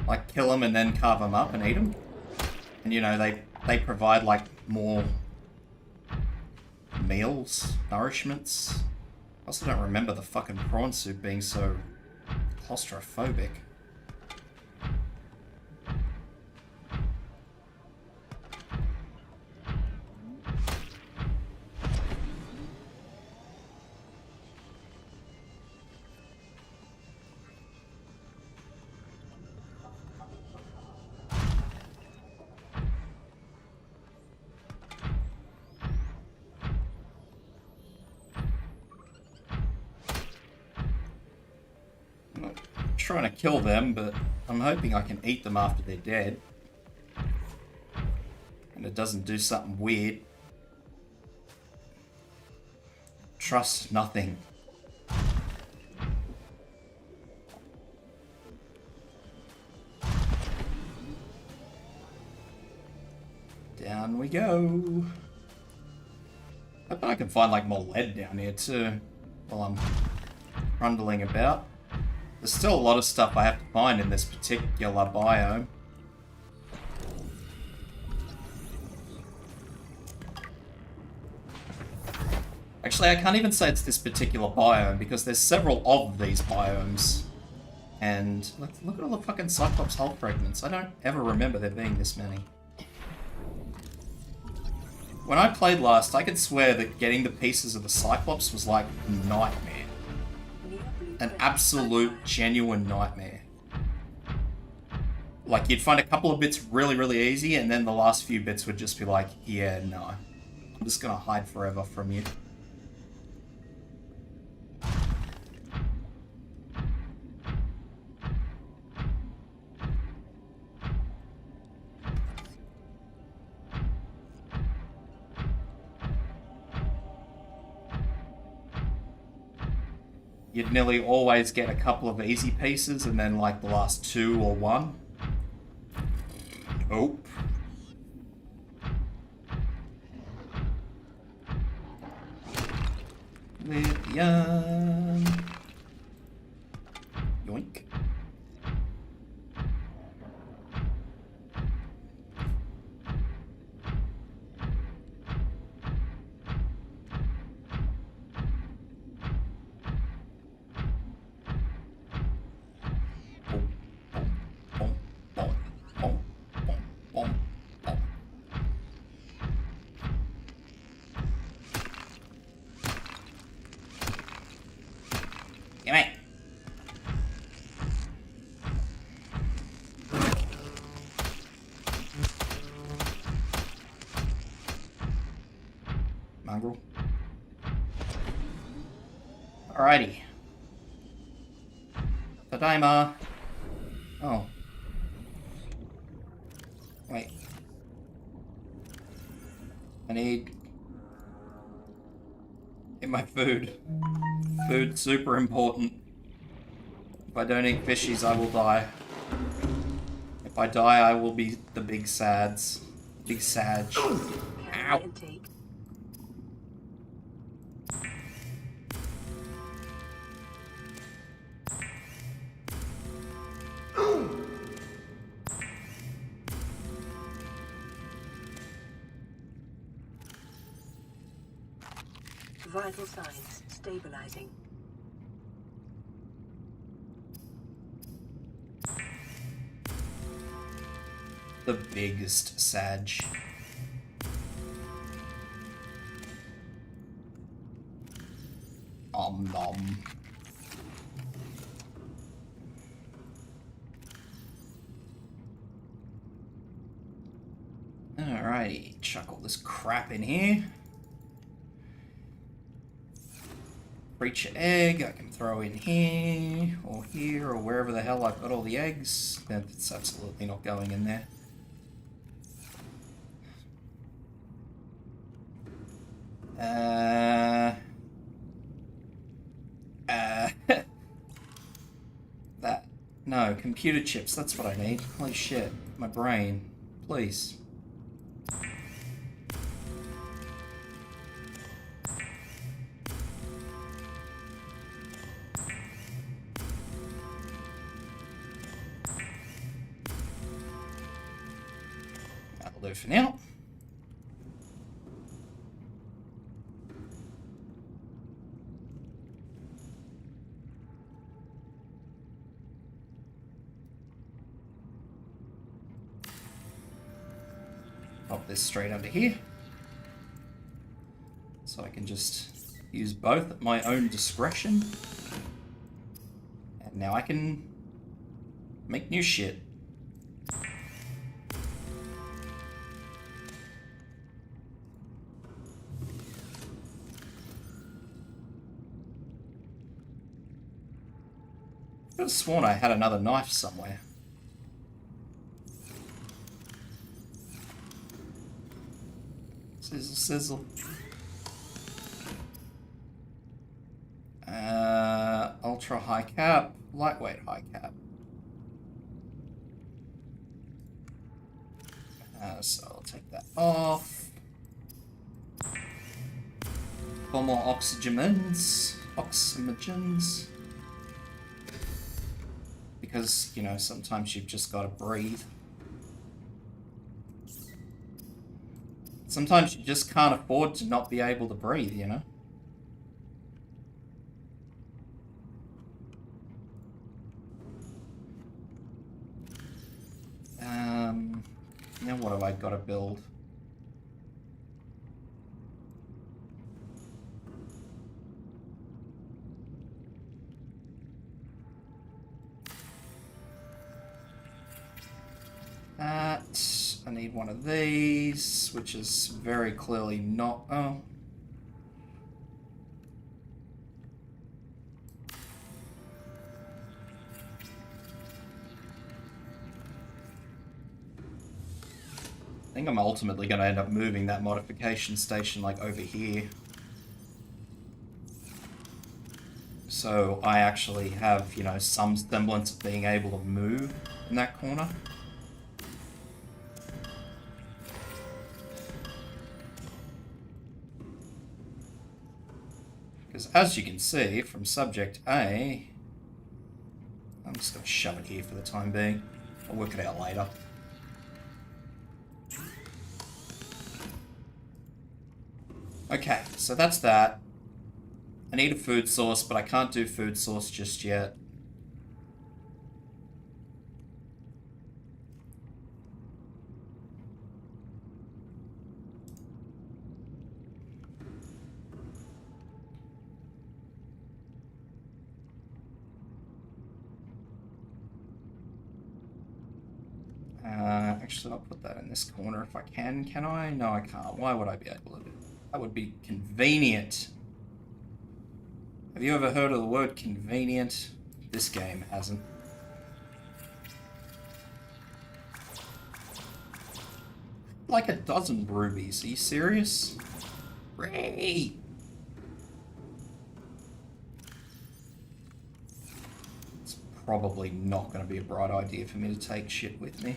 Like, kill them and then carve them up and eat them. And, you know, they provide, like, more meals, nourishments. I also don't remember the fucking prawn soup being so claustrophobic. trying to kill them, but I'm hoping I can eat them after they're dead. And it doesn't do something weird. Trust nothing. Down we go. I bet I can find like more lead down here too while I'm rundling about. There's still a lot of stuff I have to find in this particular biome. Actually, I can't even say it's this particular biome because there's several of these biomes. And look at all the fucking Cyclops hull fragments. I don't ever remember there being this many. When I played last, I could swear that getting the pieces of the Cyclops was like a nightmare. An absolute, genuine nightmare. Like, you'd find a couple of bits really, really easy, and then the last few bits would just be like, yeah, no. I'm just gonna hide forever from you. You'd nearly always get a couple of easy pieces and then like the last two or one. Oh. Lithium. Yoink. Mongrel. Alrighty. Tadaima. Oh. Wait. I need... Get my food. Food, super important. If I don't eat fishies, I will die. If I die, I will be the big sads. Big sag. Ow. Vital signs stabilizing. The biggest sag. Nom. Alrighty, chuck all this crap in here. Creature egg, I can throw in here, or wherever the hell I've got all the eggs. That's absolutely not going in there. No, computer chips, that's what I need. Holy shit, my brain. Please. That'll do for now. Pop this straight under here. So I can just use both at my own discretion. And now I can make new shit. could have sworn I had another knife somewhere. Sizzle, sizzle. Ultra high cap, lightweight high cap. So I'll take that off. 4 more oxygens. Because, you know, sometimes you've just got to breathe. Sometimes you just can't afford to not be able to breathe, you know? Now what have I got to build? That, I need one of these, which is very clearly not, oh. I think I'm ultimately going to end up moving that modification station, like, over here. So I actually have, you know, some semblance of being able to move in that corner. Because as you can see from subject A, I'm just going to shove it here for the time being. I'll work it out later. Okay, so that's that. I need a food source, but I can't do food source just yet. Actually, I'll put that in this corner if I can. Can I? No, I can't. Why would I be able to do that? That would be convenient. Have you ever heard of the word convenient? This game hasn't. Like a dozen rubies. Are you serious? Ray! It's probably not going to be a bright idea for me to take shit with me.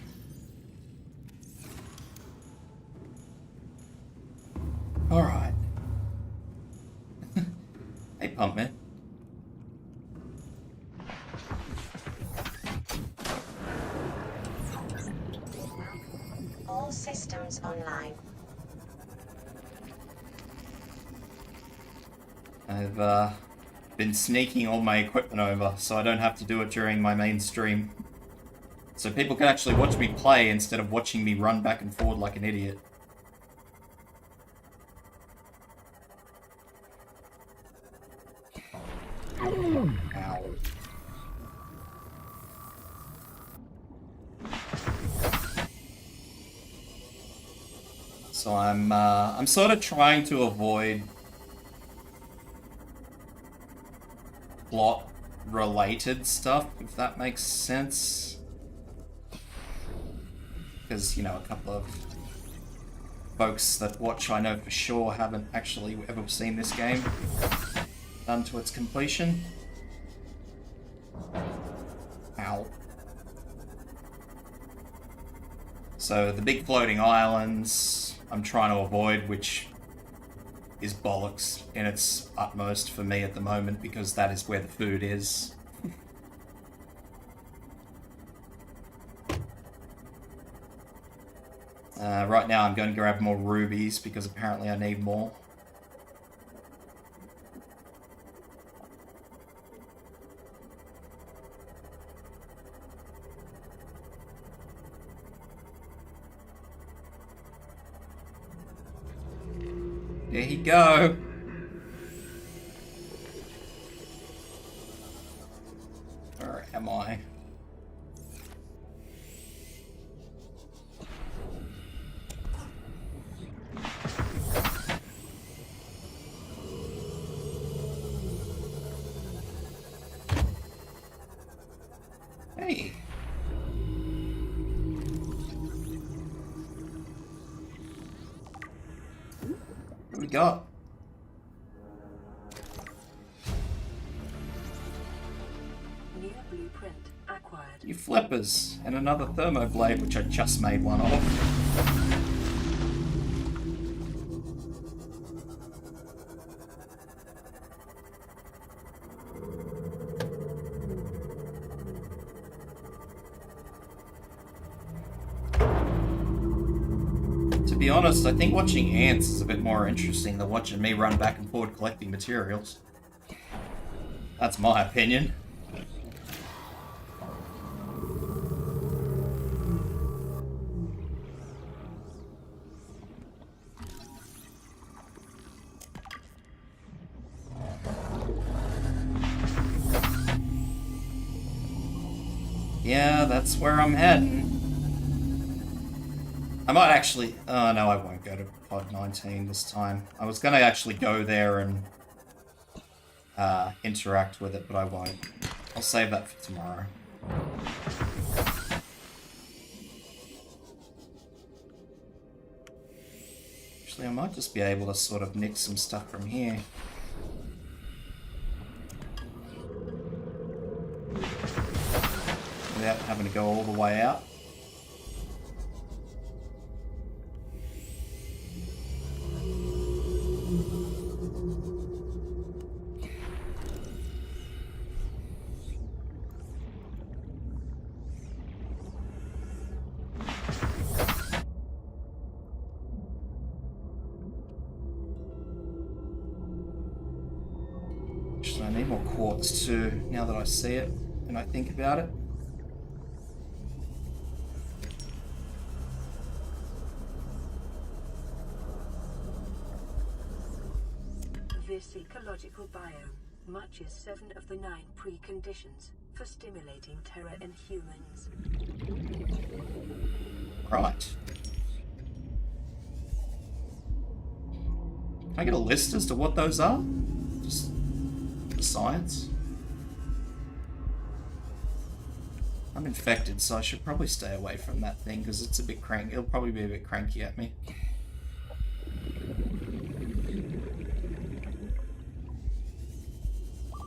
Alright. Hey, pump man. All systems online. I've been sneaking all my equipment over so I don't have to do it during my main stream. So people can actually watch me play instead of watching me run back and forward like an idiot. Ow. So I'm sort of trying to avoid plot-related stuff, if that makes sense. Because, you know, a couple of folks that watch, I know for sure, haven't actually ever seen this game done to its completion. Ow. So the big floating islands I'm trying to avoid, which is bollocks in its utmost for me at the moment, because that is where the food is. Right now I'm going to grab more rubies, because apparently I need more. There you go. Where am I? got? New blueprint acquired. You flippers, and another thermoblade, which I just made one of. To be honest, I think watching ants is a bit more interesting than watching me run back and forth collecting materials. That's my opinion. Yeah, that's where I'm heading. I might actually... Oh, no, I won't go to Pod 19 this time. I was going to actually go there and interact with it, but I won't. I'll save that for tomorrow. Actually, I might just be able to sort of nick some stuff from here. Without having to go all the way out. Actually, I need more quartz too, now that I see it and I think about it. This ecological biome matches 7 of the 9 preconditions for stimulating terror in humans. Right. Can I get a list as to what those are? Just the science? I'm infected, so I should probably stay away from that thing because it's a bit cranky. It'll probably be a bit cranky at me.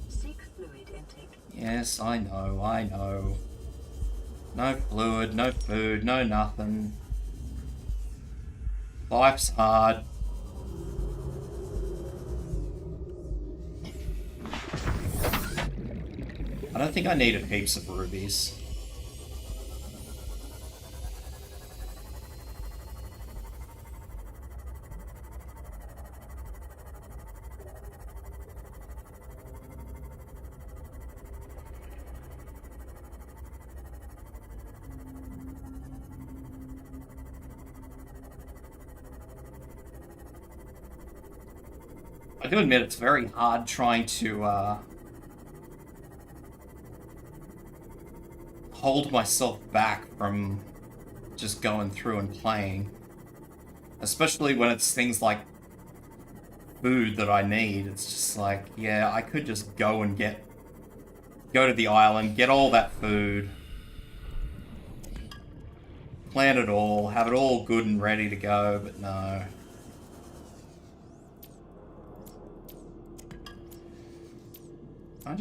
Seek fluid intake. Yes, I know, I know. No fluid, no food, no nothing. Life's hard. I don't think I needed heaps of rubies. I do admit it's very hard trying to hold myself back from just going through and playing. Especially when it's things like food that I need. It's just like, yeah, I could just go to the island, get all that food, plan it all, have it all good and ready to go, but no. I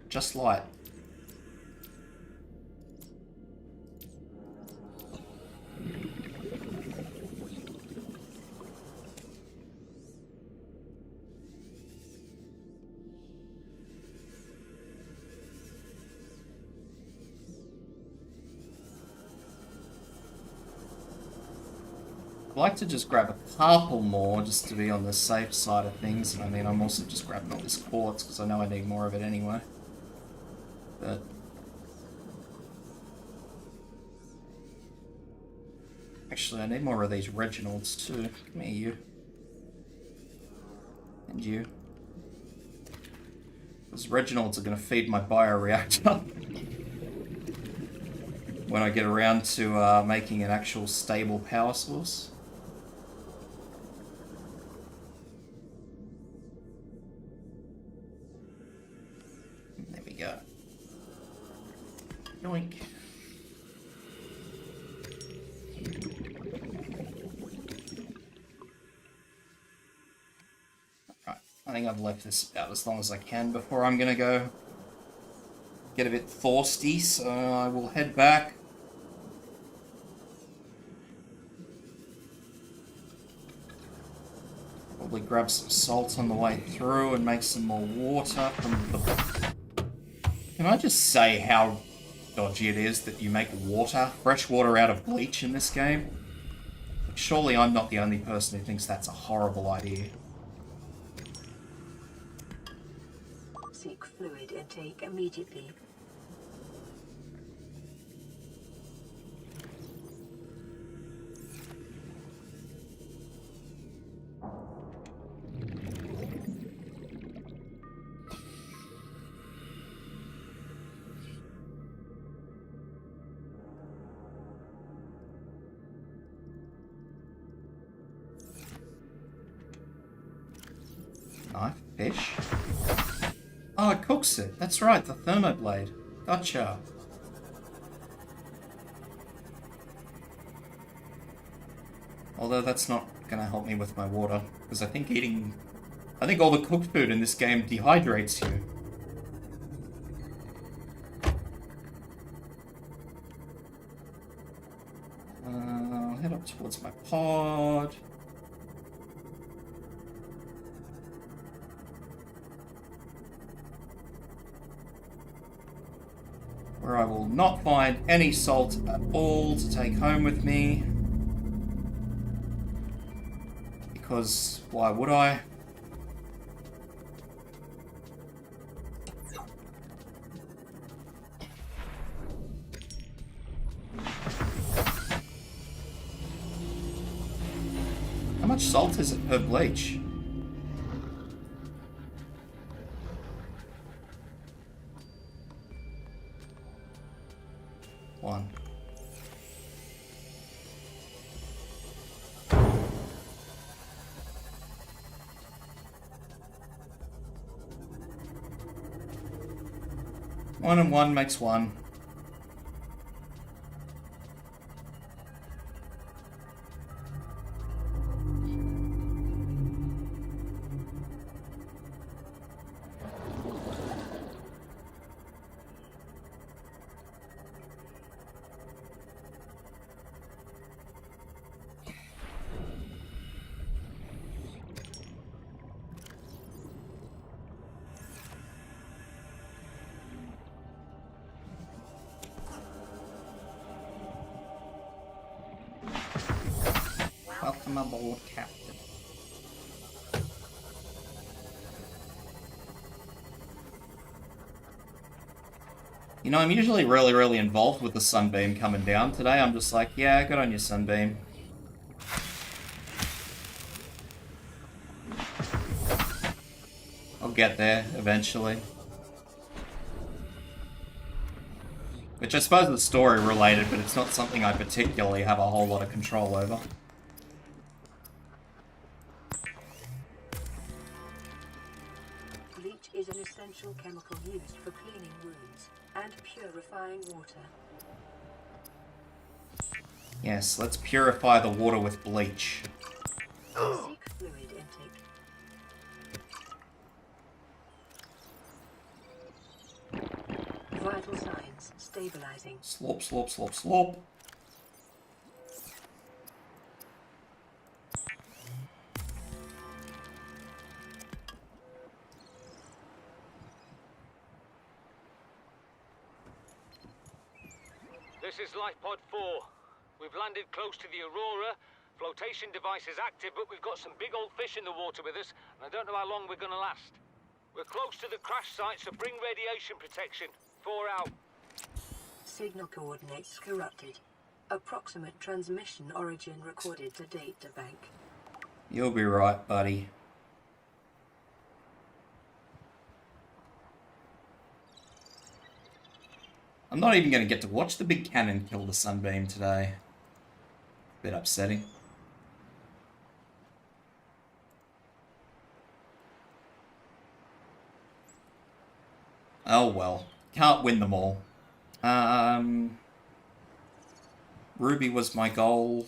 just light. I'd like to just grab a couple more just to be on the safe side of things. I mean, I'm also just grabbing all this quartz because I know I need more of it anyway. But actually, I need more of these Reginalds too. Come here, you. And you. Those Reginalds are going to feed my bioreactor. When I get around to making an actual stable power source. There we go. Yoink. I think I've left this about as long as I can before I'm gonna go get a bit thirsty, so I will head back. Probably grab some salt on the way through and make some more water from the... Can I just say how dodgy it is that you make water, fresh water out of bleach in this game? Surely I'm not the only person who thinks that's a horrible idea. Seek fluid intake immediately. Knife, fish. Oh, it cooks it. That's right, the thermoblade. Gotcha. Although that's not gonna help me with my water, because I think all the cooked food in this game dehydrates you. I'll head up towards my pod. Where I will not find any salt at all to take home with me. Because why would I? How much salt is it per bleach? One. One and one makes one. Welcome aboard, Captain. You know, I'm usually really involved with the sunbeam coming down. Today I'm just like, yeah, good on you, sunbeam. I'll get there eventually. Which I suppose is story related, but it's not something I particularly have a whole lot of control over. Bleach is an essential chemical used for cleaning wounds and purifying water. Yes, let's purify the water with bleach. Seek fluid intake. Vital signs stabilizing. Slop, slop, slop, slop. This is Lifepod 4. We've landed close to the Aurora. Flotation device is active, but we've got some big old fish in the water with us, and I don't know how long we're gonna last. We're close to the crash site, so bring radiation protection. 4 out. Signal coordinates corrupted. Approximate transmission origin recorded to data bank. You'll be right, buddy. I'm not even going to get to watch the big cannon kill the sunbeam today. Bit upsetting. Oh well. Can't win them all. Ruby was my goal.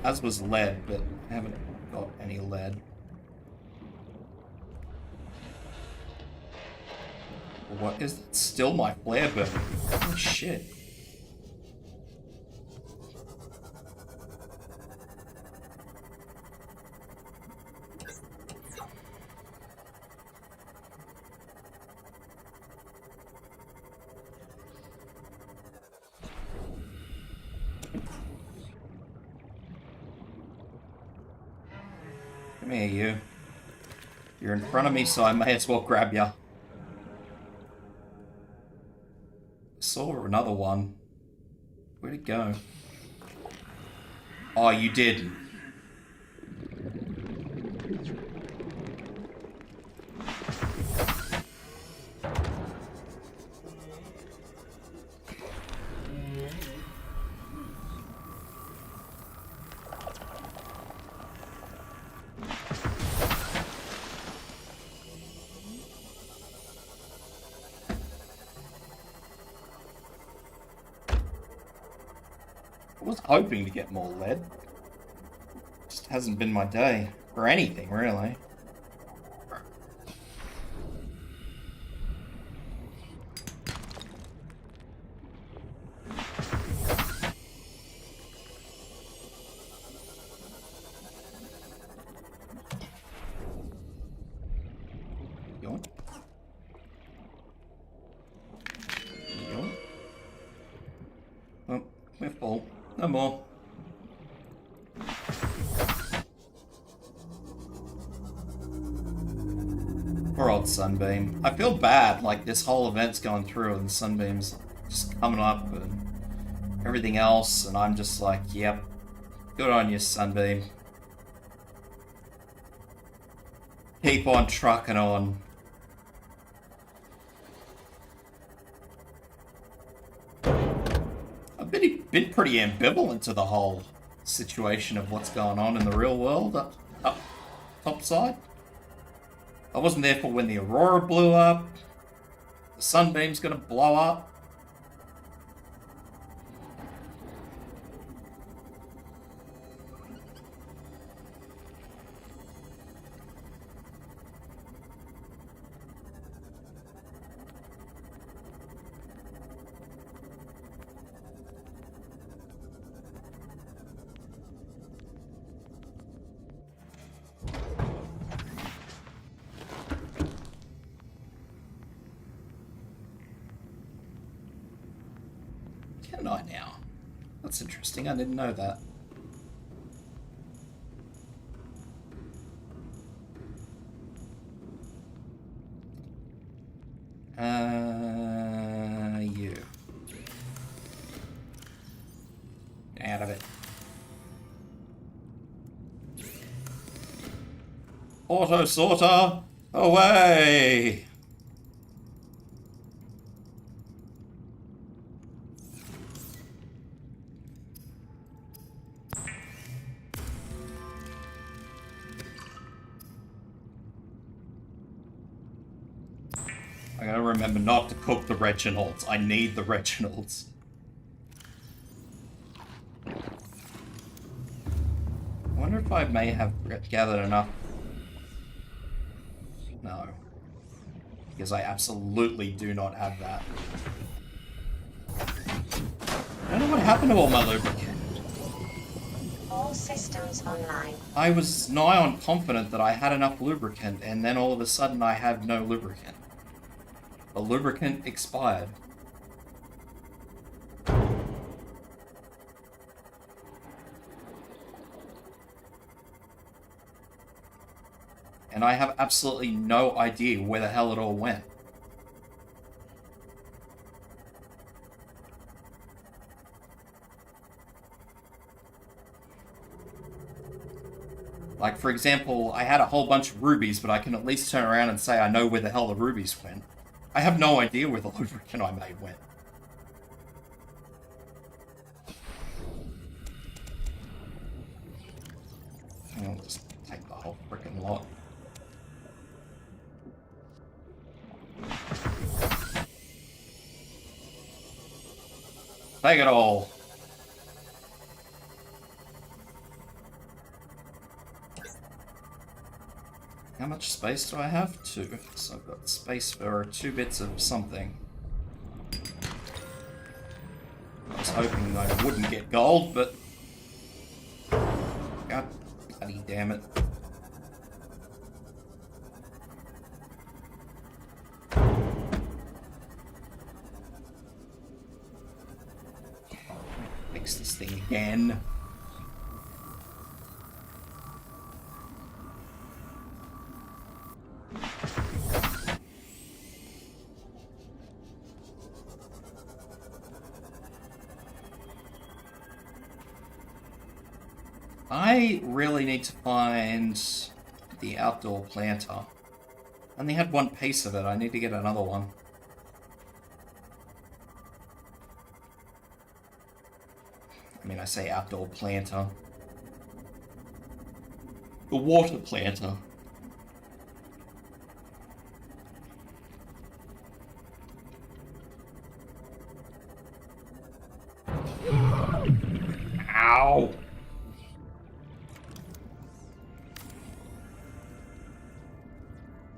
As was lead, but I haven't got any lead. What is that? Still my flare burning. Oh shit. Come here, you. You're in front of me, so I may as well grab ya. Saw another one. Where'd it go? Oh, you did. I was hoping to get more lead. Just hasn't been my day. Or anything, really. Yawn. Yawn. Oh, we're full. No more. Poor old Sunbeam. I feel bad, like this whole event's going through and Sunbeam's just coming up and everything else, and I'm just like, yep, good on you, Sunbeam. Keep on trucking on. I've been pretty ambivalent to the whole situation of what's going on in the real world up top side. I wasn't there for when the Aurora blew up. The Sunbeam's gonna blow up. Can I now? That's interesting. I didn't know that. You. Get out of it. Auto sorter, away! I gotta remember not to cook the Reginalds. I need the Reginalds. I wonder if I may have gathered enough. No. Because I absolutely do not have that. I don't know what happened to all my lubricant. All systems online. I was nigh on confident that I had enough lubricant, and then all of a sudden I had no lubricant. The lubricant expired. And I have absolutely no idea where the hell it all went. Like, for example, I had a whole bunch of rubies, but I can at least turn around and say I know where the hell the rubies went. I have no idea where the lubricant I made went. I'll just take the whole frickin' lot. Take it all. How much space do I have? 2. So I've got space for 2 bits of something. I was hoping I wouldn't get gold, but... God bloody damn it. Fix this thing again. I really need to find the outdoor planter. I only had 1 piece of it. I need to get another one. I mean, I say outdoor planter. The water planter. Ow!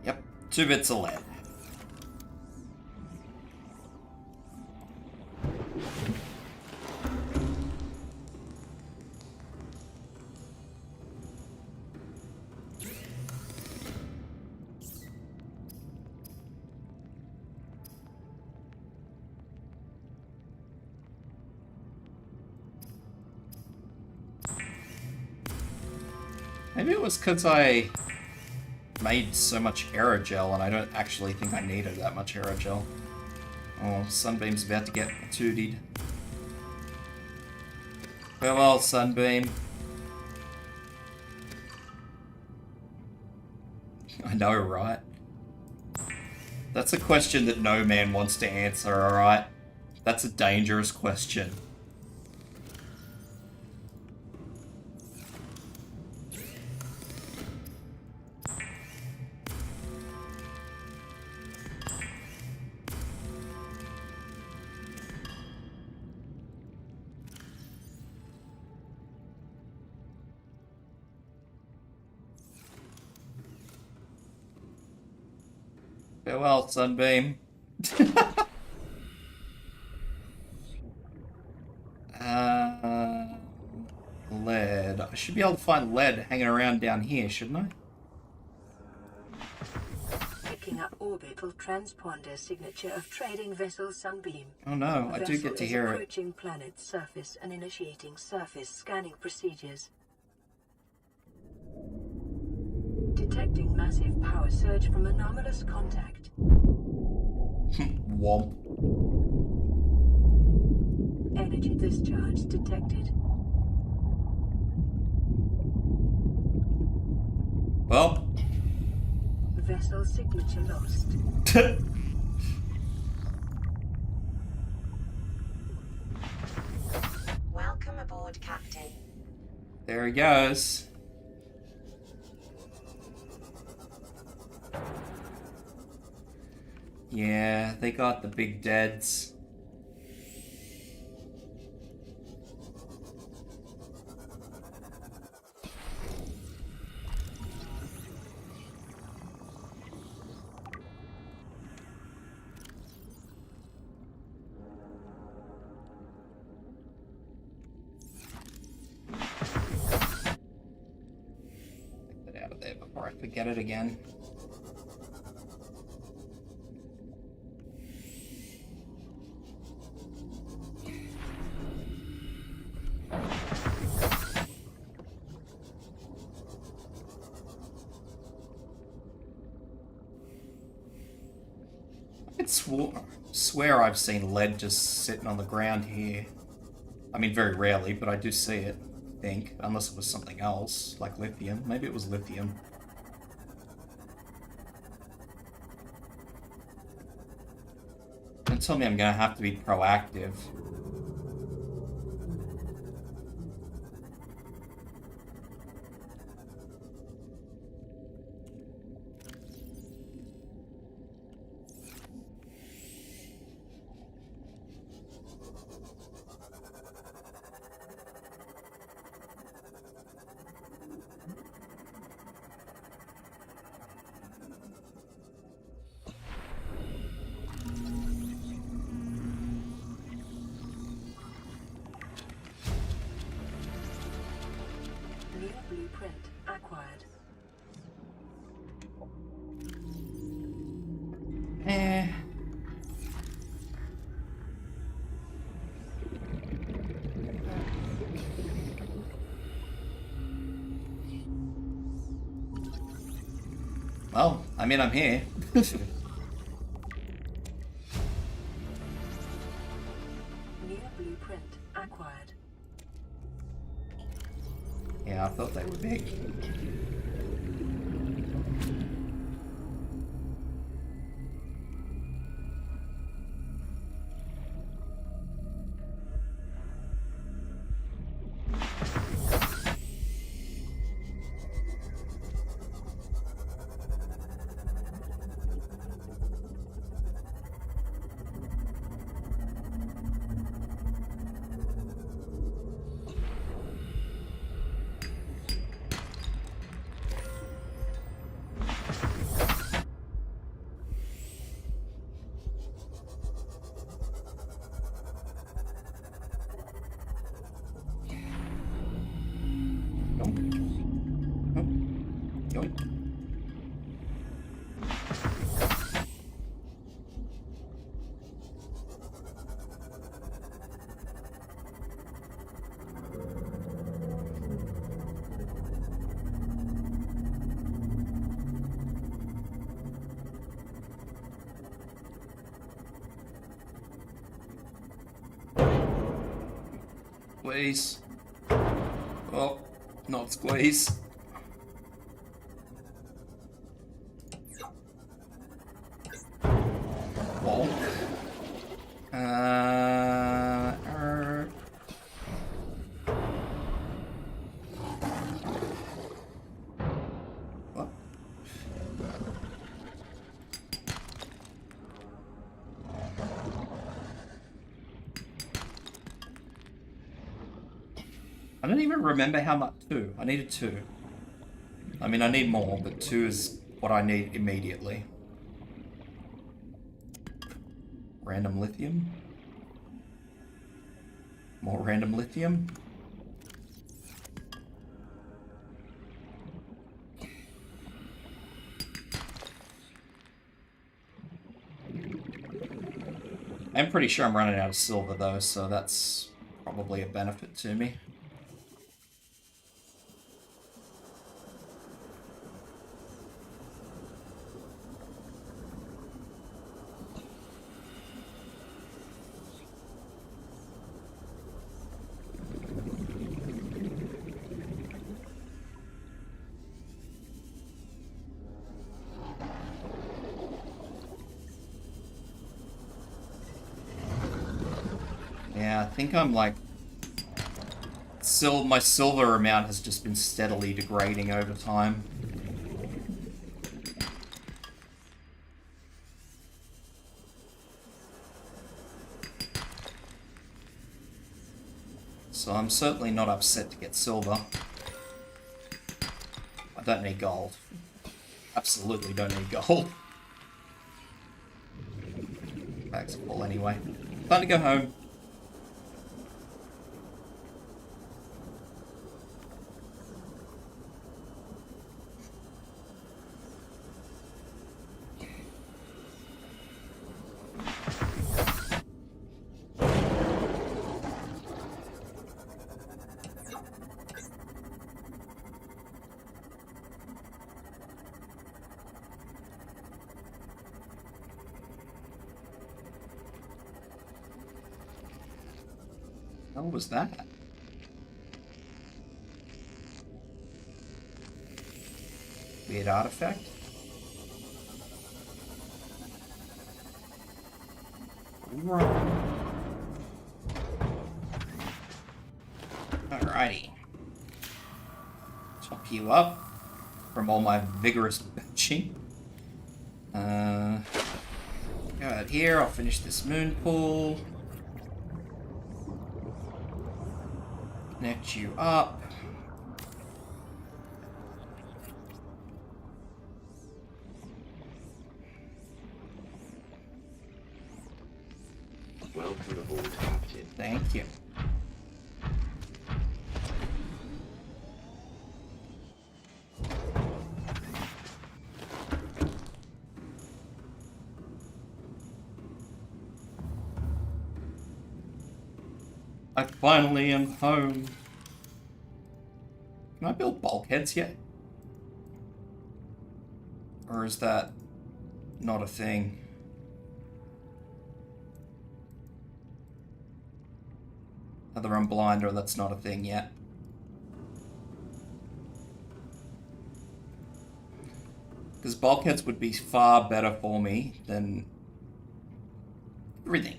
Yep, 2 bits of lead. Maybe it was because I made so much aerogel and I don't actually think I needed that much aerogel. Oh, Sunbeam's about to get tootied. Farewell, Sunbeam. I know, right? That's a question that no man wants to answer, alright? That's a dangerous question. Farewell, Sunbeam. Lead. I should be able to find lead hanging around down here, shouldn't I? Picking up orbital transponder signature of trading vessel Sunbeam. Oh no, I do get to hear it. Approaching planet's surface and initiating surface scanning procedures. Detecting massive power surge from anomalous contact. Womp. Energy discharge detected. Well. Vessel signature lost. Welcome aboard, Captain. There he goes. Yeah, they got the big deads. Get that out of there before I forget it again. Swear I've seen lead just sitting on the ground here. I mean, very rarely, but I do see it, I think. Unless it was something else, like lithium. Maybe it was lithium. Don't tell me I'm gonna have to be proactive. New blueprint acquired. Well, I mean, I'm here. New blueprint acquired. Yeah, I thought they were big. Yoink. Squeeze. Oh, not squeeze. Bonk. What? I don't even remember how much. 2. I needed 2. I mean, I need more, but 2 is what I need immediately. Random lithium. More random lithium. I'm pretty sure I'm running out of silver though, so that's probably a benefit to me. Yeah, I think I'm like... my silver amount has just been steadily degrading over time. So I'm certainly not upset to get silver. I don't need gold. Absolutely don't need gold. Bags full anyway. Time to go home. What was that? Weird artifact? Alrighty. Top you up from all my vigorous benching. Go out here, I'll finish this moon pool. Connect you up. Welcome aboard, Captain. Thank you. I finally am home. Can I build bulkheads yet? Or is that not a thing? Either I'm blind or that's not a thing yet. Because bulkheads would be far better for me than everything.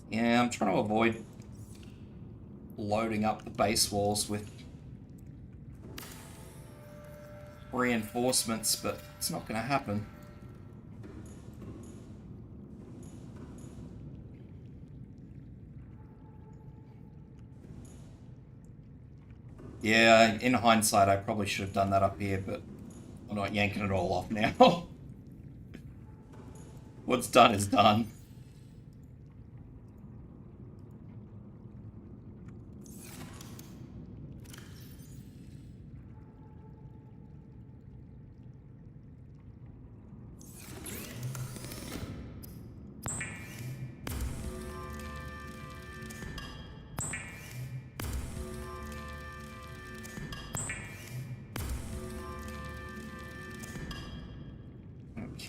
Yeah, I'm trying to avoid loading up the base walls with reinforcements, but it's not going to happen. Yeah, in hindsight, I probably should have done that up here, but I'm not yanking it all off now. What's done is done.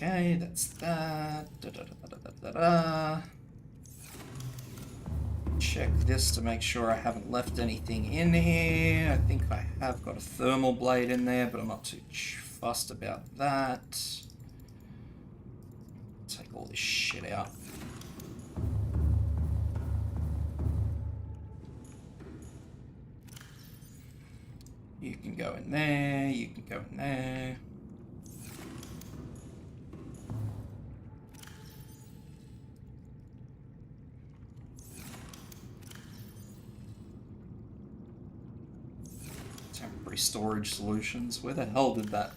Okay, that's that. Check this to make sure I haven't left anything in here. I think I have got a thermal blade in there, but I'm not too fussed about that. Take all this shit out. You can go in there, you can go in there. Temporary storage solutions. Where the hell did that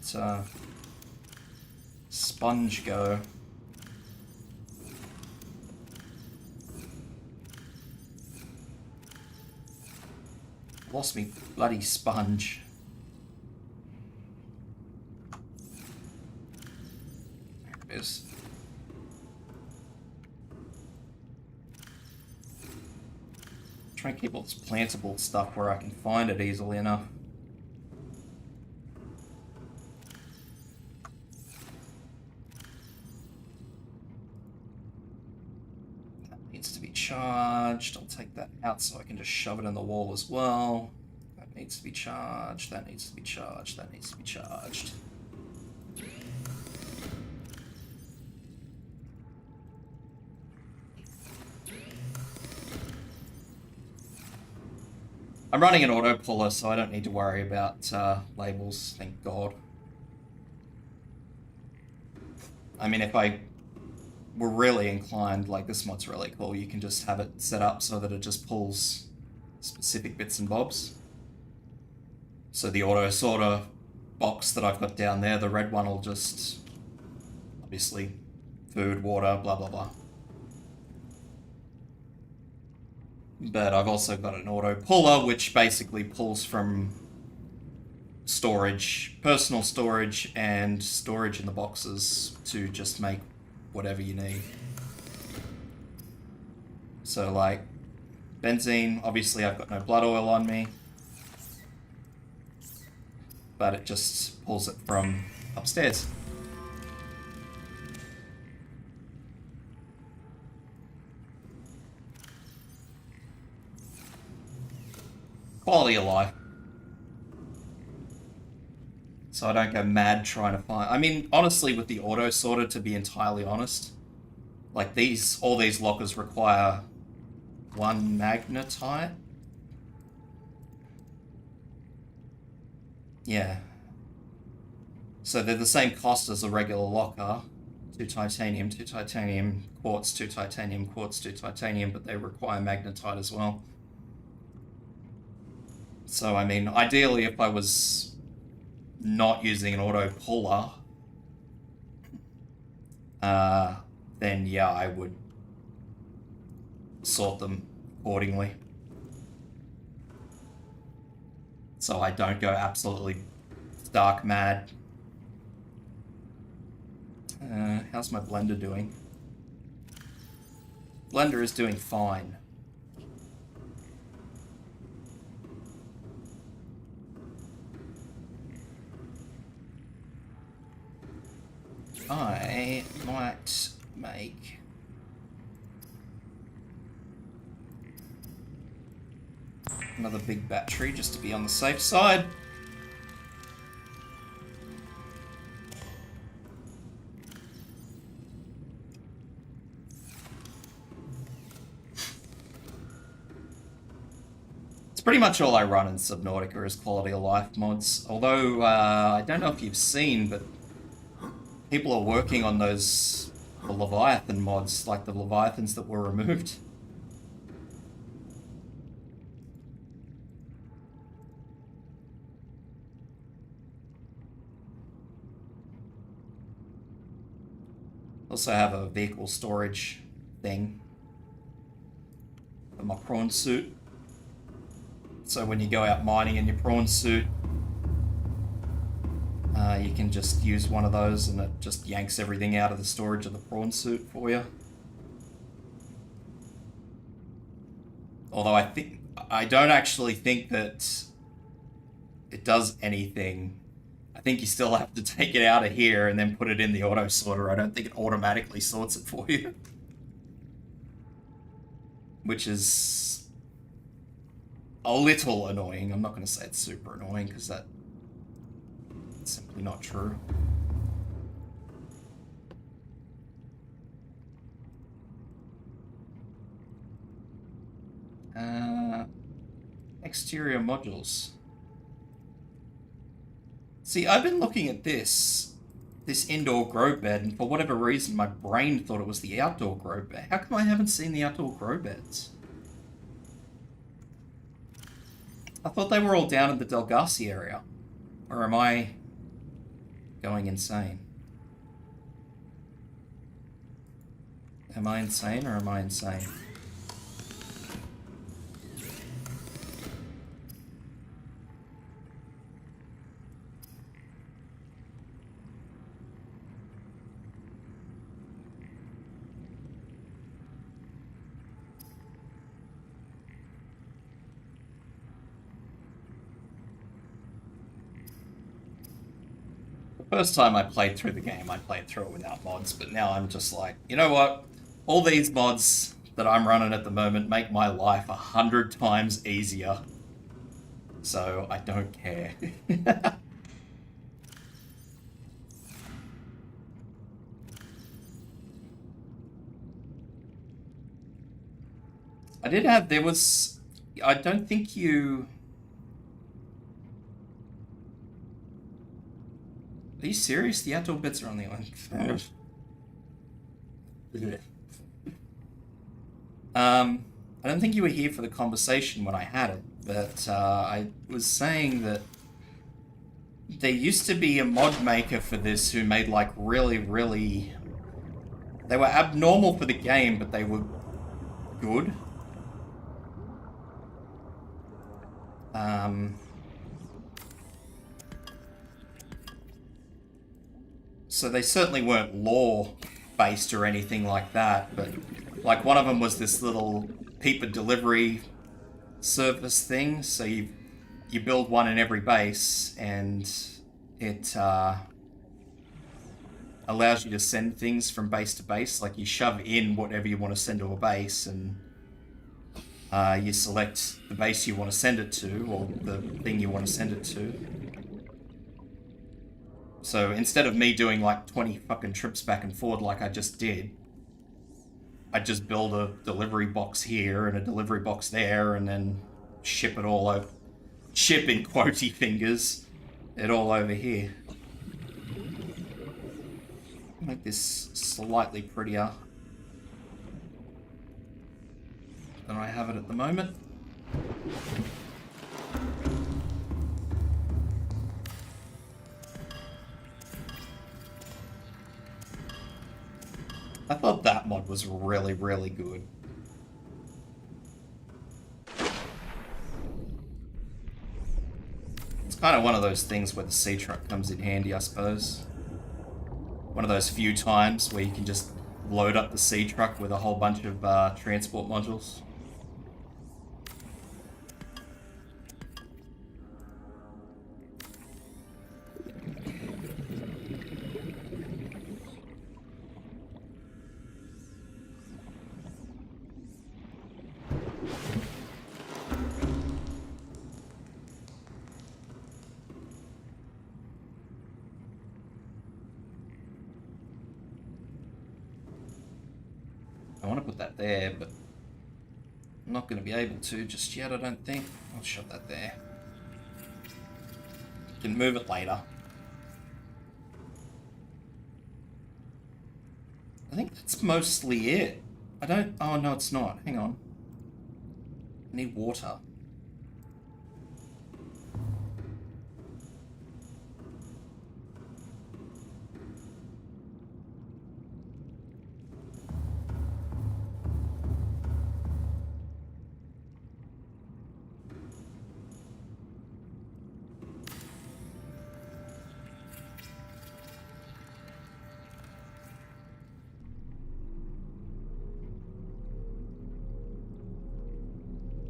sponge go? Lost me bloody sponge. There it is. Try and keep all this plantable stuff where I can find it easily enough. That needs to be charged. I'll take that out so I can just shove it in the wall as well. That needs to be charged. That needs to be charged. That needs to be charged. I'm running an auto puller, so I don't need to worry about labels, thank God. I mean, if I were really inclined, like this mod's really cool, you can just have it set up so that it just pulls specific bits and bobs. So the auto sorter box that I've got down there, the red one will just, obviously, food, water, blah, blah, blah. But I've also got an auto puller, which basically pulls from storage, personal storage, and storage in the boxes to just make whatever you need. So, like, benzene, obviously I've got no blood oil on me, but it just pulls it from upstairs. Quality of life. So I don't go mad trying to find... I mean, honestly, with the auto sorter, to be entirely honest, like all these lockers require one magnetite. Yeah. So they're the same cost as a regular locker. 2 titanium, 2 titanium quartz, 2 titanium quartz, 2 titanium, but they require magnetite as well. So, I mean, ideally, if I was not using an auto puller, then yeah, I would sort them accordingly. So I don't go absolutely stark mad. How's my blender doing? Blender is doing fine. I might make another big battery just to be on the safe side. It's pretty much all I run in Subnautica is quality of life mods. Although, I don't know if you've seen, but people are working on those the Leviathan mods, like the Leviathans that were removed. Also have a vehicle storage thing for my prawn suit. So when you go out mining in your prawn suit, you can just use one of those and it just yanks everything out of the storage of the prawn suit for you. Although I don't actually think that it does anything. I think you still have to take it out of here and then put it in the auto sorter. I don't think it automatically sorts it for you. Which is a little annoying. I'm not going to say it's super annoying because that's simply not true. Exterior modules. See, I've been looking at this indoor grow bed, and for whatever reason, my brain thought it was the outdoor grow bed. How come I haven't seen the outdoor grow beds? I thought they were all down in the Delgasi area. Or am I going insane? Am I insane or am I insane? First time I played through the game, I played through it without mods, but now I'm just like, you know what? All these mods that I'm running at the moment make my life 100 times easier. So I don't care. I don't think you... Are you serious? The outdoor bits are on the island. I don't think you were here for the conversation when I had it, but I was saying that there used to be a mod maker for this who made like really... They were abnormal for the game, but they were good. So they certainly weren't lore-based or anything like that, but like one of them was this little peeper delivery service thing, so you build one in every base, and it allows you to send things from base to base. Like you shove in whatever you want to send to a base, and you select the base you want to send it to, or the thing you want to send it to. So instead of me doing like 20 fucking trips back and forth like I just did, I just build a delivery box here and a delivery box there, and then ship it all over. Ship in quotey fingers it all over here. Make this slightly prettier than I have it at the moment. I thought that mod was really good. kind of one of those things where the sea truck comes in handy, I suppose. One of those few times where you can just load up the sea truck with a whole bunch of transport modules. I want to put that there, but I'm not going to be able to just yet, I don't think. I'll shove that there. Can move it later. I think that's mostly it. I don't... Oh, no, it's not. Hang on. I need water.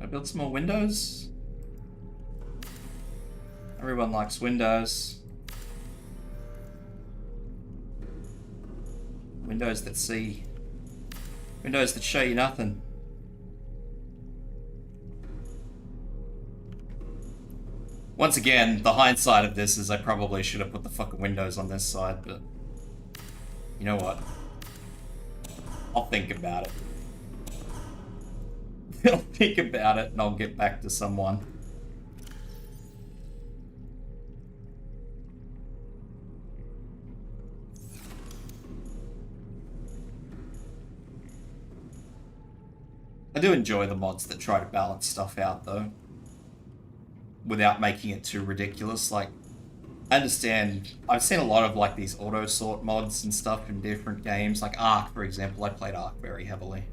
Build some more windows. Everyone likes windows. Windows that see. Windows that show you nothing. Once again, the hindsight of this is I probably should have put the fucking windows on this side, but you know what? I'll think about it. I'll think about it and I'll get back to someone. I do enjoy the mods that try to balance stuff out though, without making it too ridiculous. Like, I understand, I've seen a lot of like these auto sort mods and stuff in different games, like Ark for example. I played Ark very heavily.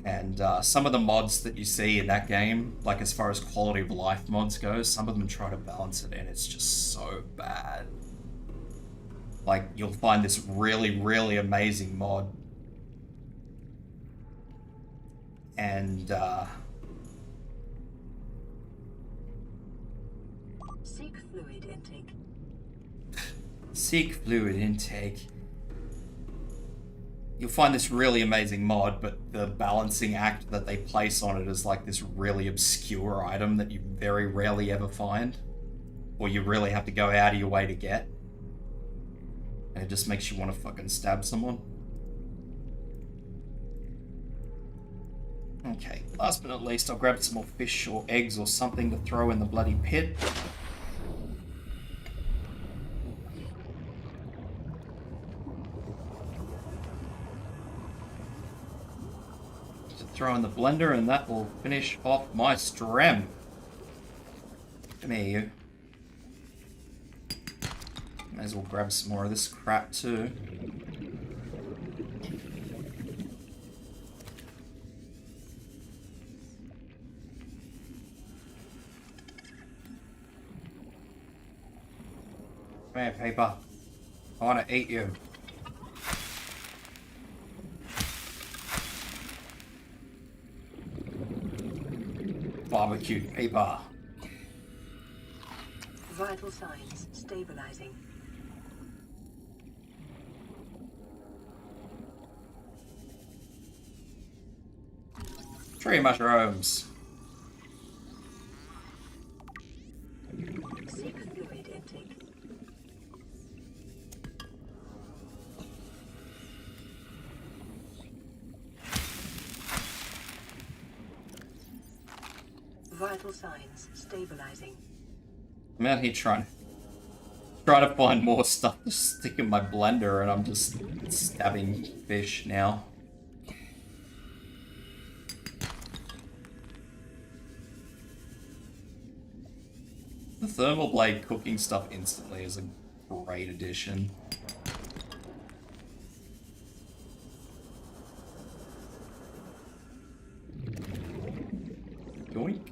And some of the mods that you see in that game, like as far as quality of life mods go, some of them try to balance it and it's just so bad. Like, you'll find this really, really amazing mod. And, Seek fluid intake. Seek fluid intake. You'll find this really amazing mod, but the balancing act that they place on it is like this really obscure item that you very rarely ever find, or you really have to go out of your way to get. And it just makes you want to fucking stab someone. Okay, last but not least, I'll grab some more fish or eggs or something to throw in the bloody pit. Throw in the blender and that will finish off my stream. Come here, you. May as well grab some more of this crap too. Come here, paper. I want to eat you. Barbecued paper. Vital signs stabilizing. Tree mushrooms. Seek fluid intake. Vital signs stabilizing. I'm out here trying to find more stuff to stick in my blender, and I'm just stabbing fish now. The thermal blade cooking stuff instantly is a great addition. Yoink.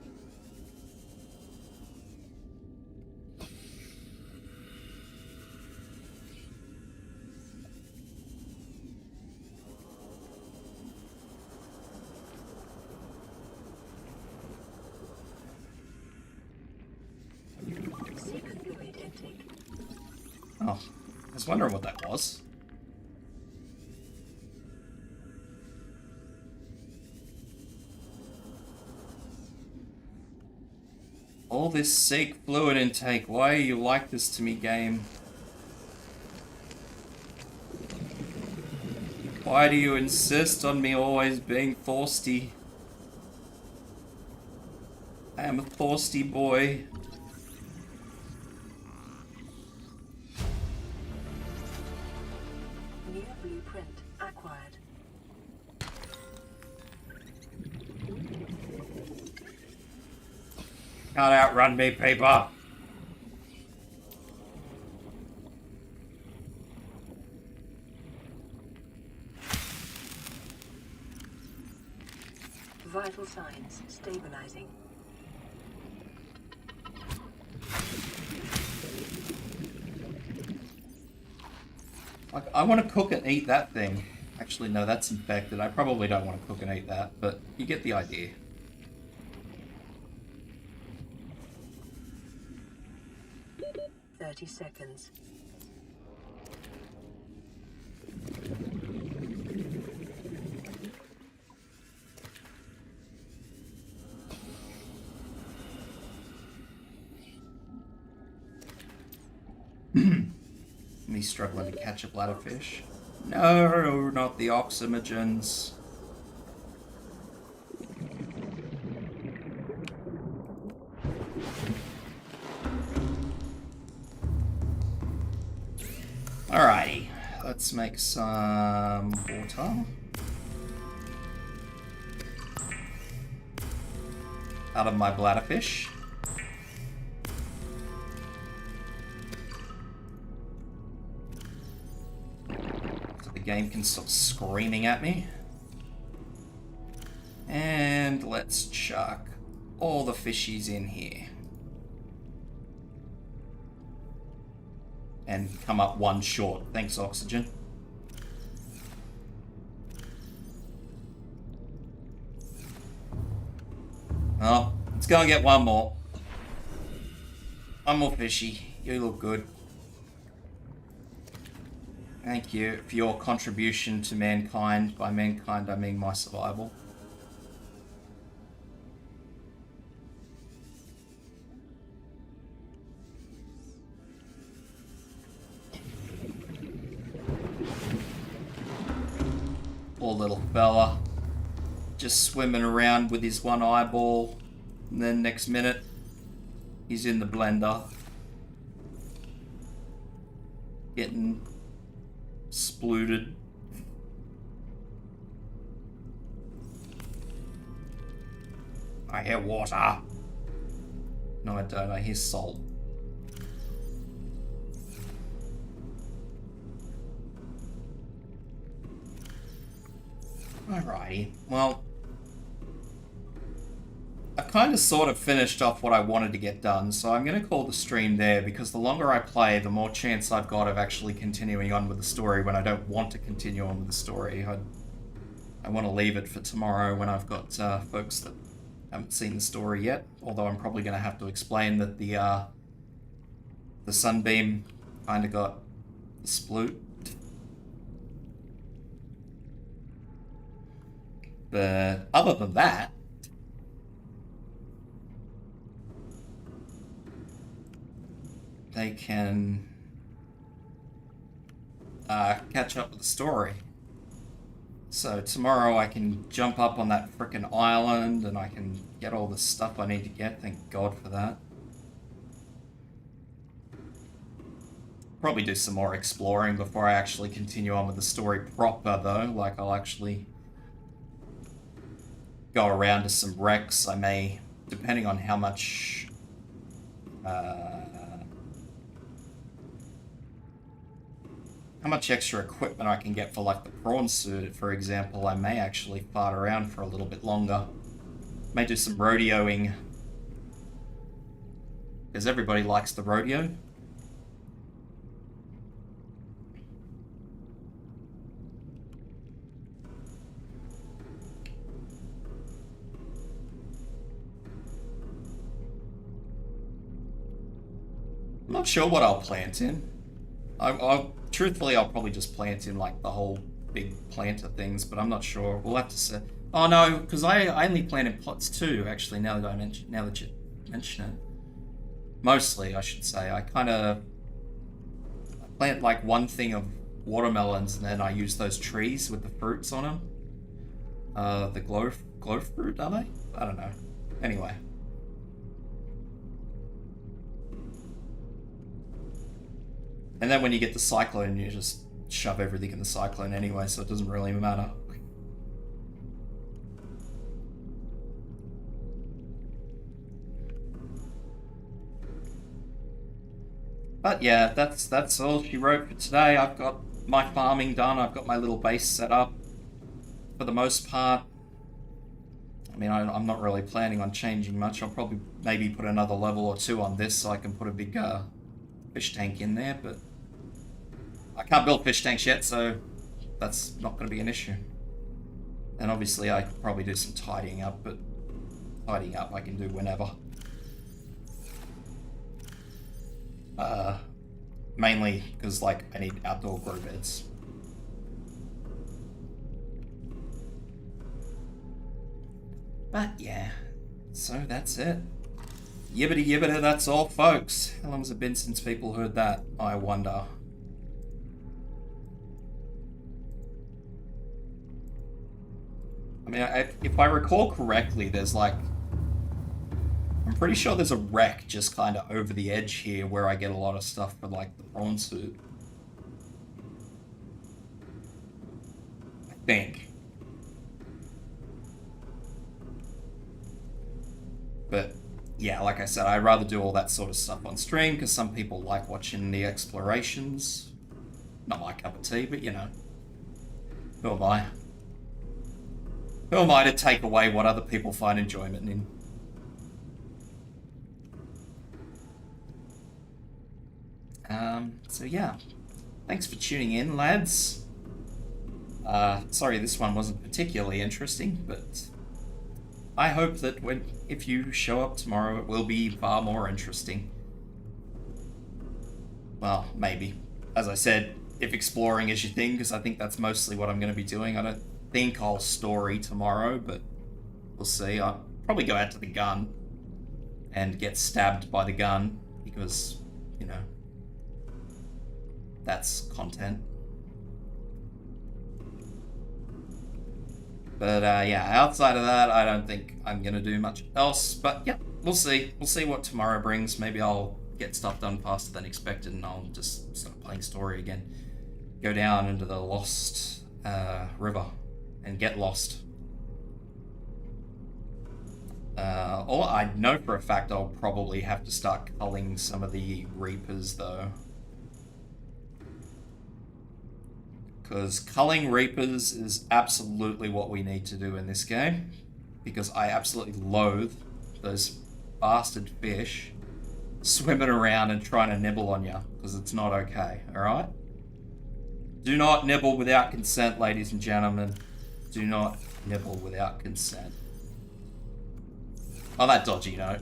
Atlantic. Oh, I was wondering what that was. All this Seek fluid intake. Why are you like this to me, game? Why do you insist on me always being thirsty? I am a thirsty boy. New blueprint acquired. Can't outrun me, people. Vital signs stabilizing. Like, I want to cook and eat that thing. Actually, no, that's infected. I probably don't want to cook and eat that, but you get the idea. Seconds. Me struggling to catch a bladderfish. No, not the oxymogens. Alrighty, let's make some water. Out of my bladderfish. So the game can stop screaming at me. And let's chuck all the fishies in here. And come up one short. Thanks, oxygen. Oh, let's go and get one more. One more fishy. You look good. Thank you for your contribution to mankind. By mankind, I mean my survival. Poor little fella. Just swimming around with his one eyeball. And then next minute, he's in the blender. Getting splooted. I hear water. No, I don't. I hear salt. Alrighty, well, I kind of sort of finished off what I wanted to get done, so I'm going to call the stream there, because the longer I play, the more chance I've got of actually continuing on with the story when I don't want to continue on with the story. I want to leave it for tomorrow when I've got folks that haven't seen the story yet, although I'm probably going to have to explain that the Sunbeam kind of got the sploot. But other than that, they can catch up with the story. So tomorrow I can jump up on that frickin' island and I can get all the stuff I need to get. Thank God for that. Probably do some more exploring before I actually continue on with the story proper though. Like I'll actually go around to some wrecks. I may, depending on how much extra equipment I can get for like the prawn suit, for example, I may actually fart around for a little bit longer. May do some rodeoing. Because everybody likes the rodeo. I'm not sure what I'll plant in. Truthfully, I'll probably just plant in like the whole big planter things, but I'm not sure. We'll have to see. Oh no, because I only plant in pots too. Actually, now that you mention it, mostly I should say. I kind of plant like one thing of watermelons, and then I use those trees with the fruits on them. The glow fruit, are they? I don't know. Anyway. And then when you get the cyclone, you just shove everything in the cyclone anyway, so it doesn't really matter. But yeah, that's all she wrote for today. I've got my farming done. I've got my little base set up for the most part. I mean, I'm not really planning on changing much. I'll probably maybe put another level or two on this so I can put a big fish tank in there, but I can't build fish tanks yet, so that's not going to be an issue. And obviously I could probably do some tidying up, but tidying up I can do whenever. Mainly because, like, I need outdoor grow beds. But yeah, so that's it. Yibbity yibbity, that's all, folks. How long has it been since people heard that, I wonder? I mean, if I recall correctly, there's like... I'm pretty sure there's a wreck just kind of over the edge here where I get a lot of stuff for, like, the prawn suit. I think. But, yeah, like I said, I'd rather do all that sort of stuff on stream because some people like watching the explorations. Not my cup of tea, but, you know. Who am I? Who am I to take away what other people find enjoyment in? So yeah, thanks for tuning in, lads. Sorry this one wasn't particularly interesting, but I hope that if you show up tomorrow, it will be far more interesting. Well, maybe. As I said, if exploring is your thing, because I think that's mostly what I'm going to be doing. I don't think I'll story tomorrow, but we'll see. I'll probably go out to the gun and get stabbed by the gun, because, you know, that's content. But yeah, outside of that, I don't think I'm going to do much else. But yeah, we'll see. We'll see what tomorrow brings. Maybe I'll get stuff done faster than expected and I'll just start playing story again. Go down into the lost river and get lost. Or I know for a fact I'll probably have to start culling some of the reapers though. Because culling reapers is absolutely what we need to do in this game. Because I absolutely loathe those bastard fish swimming around and trying to nibble on you. Because it's not okay, alright? Do not nibble without consent, ladies and gentlemen. Do not nibble without consent. On that dodgy note,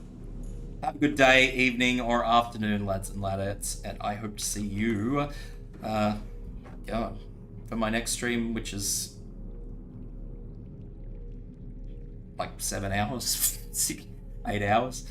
have a good day, evening, or afternoon, lads and ladettes. And I hope to see you for my next stream, which is like 7 hours, 8 hours.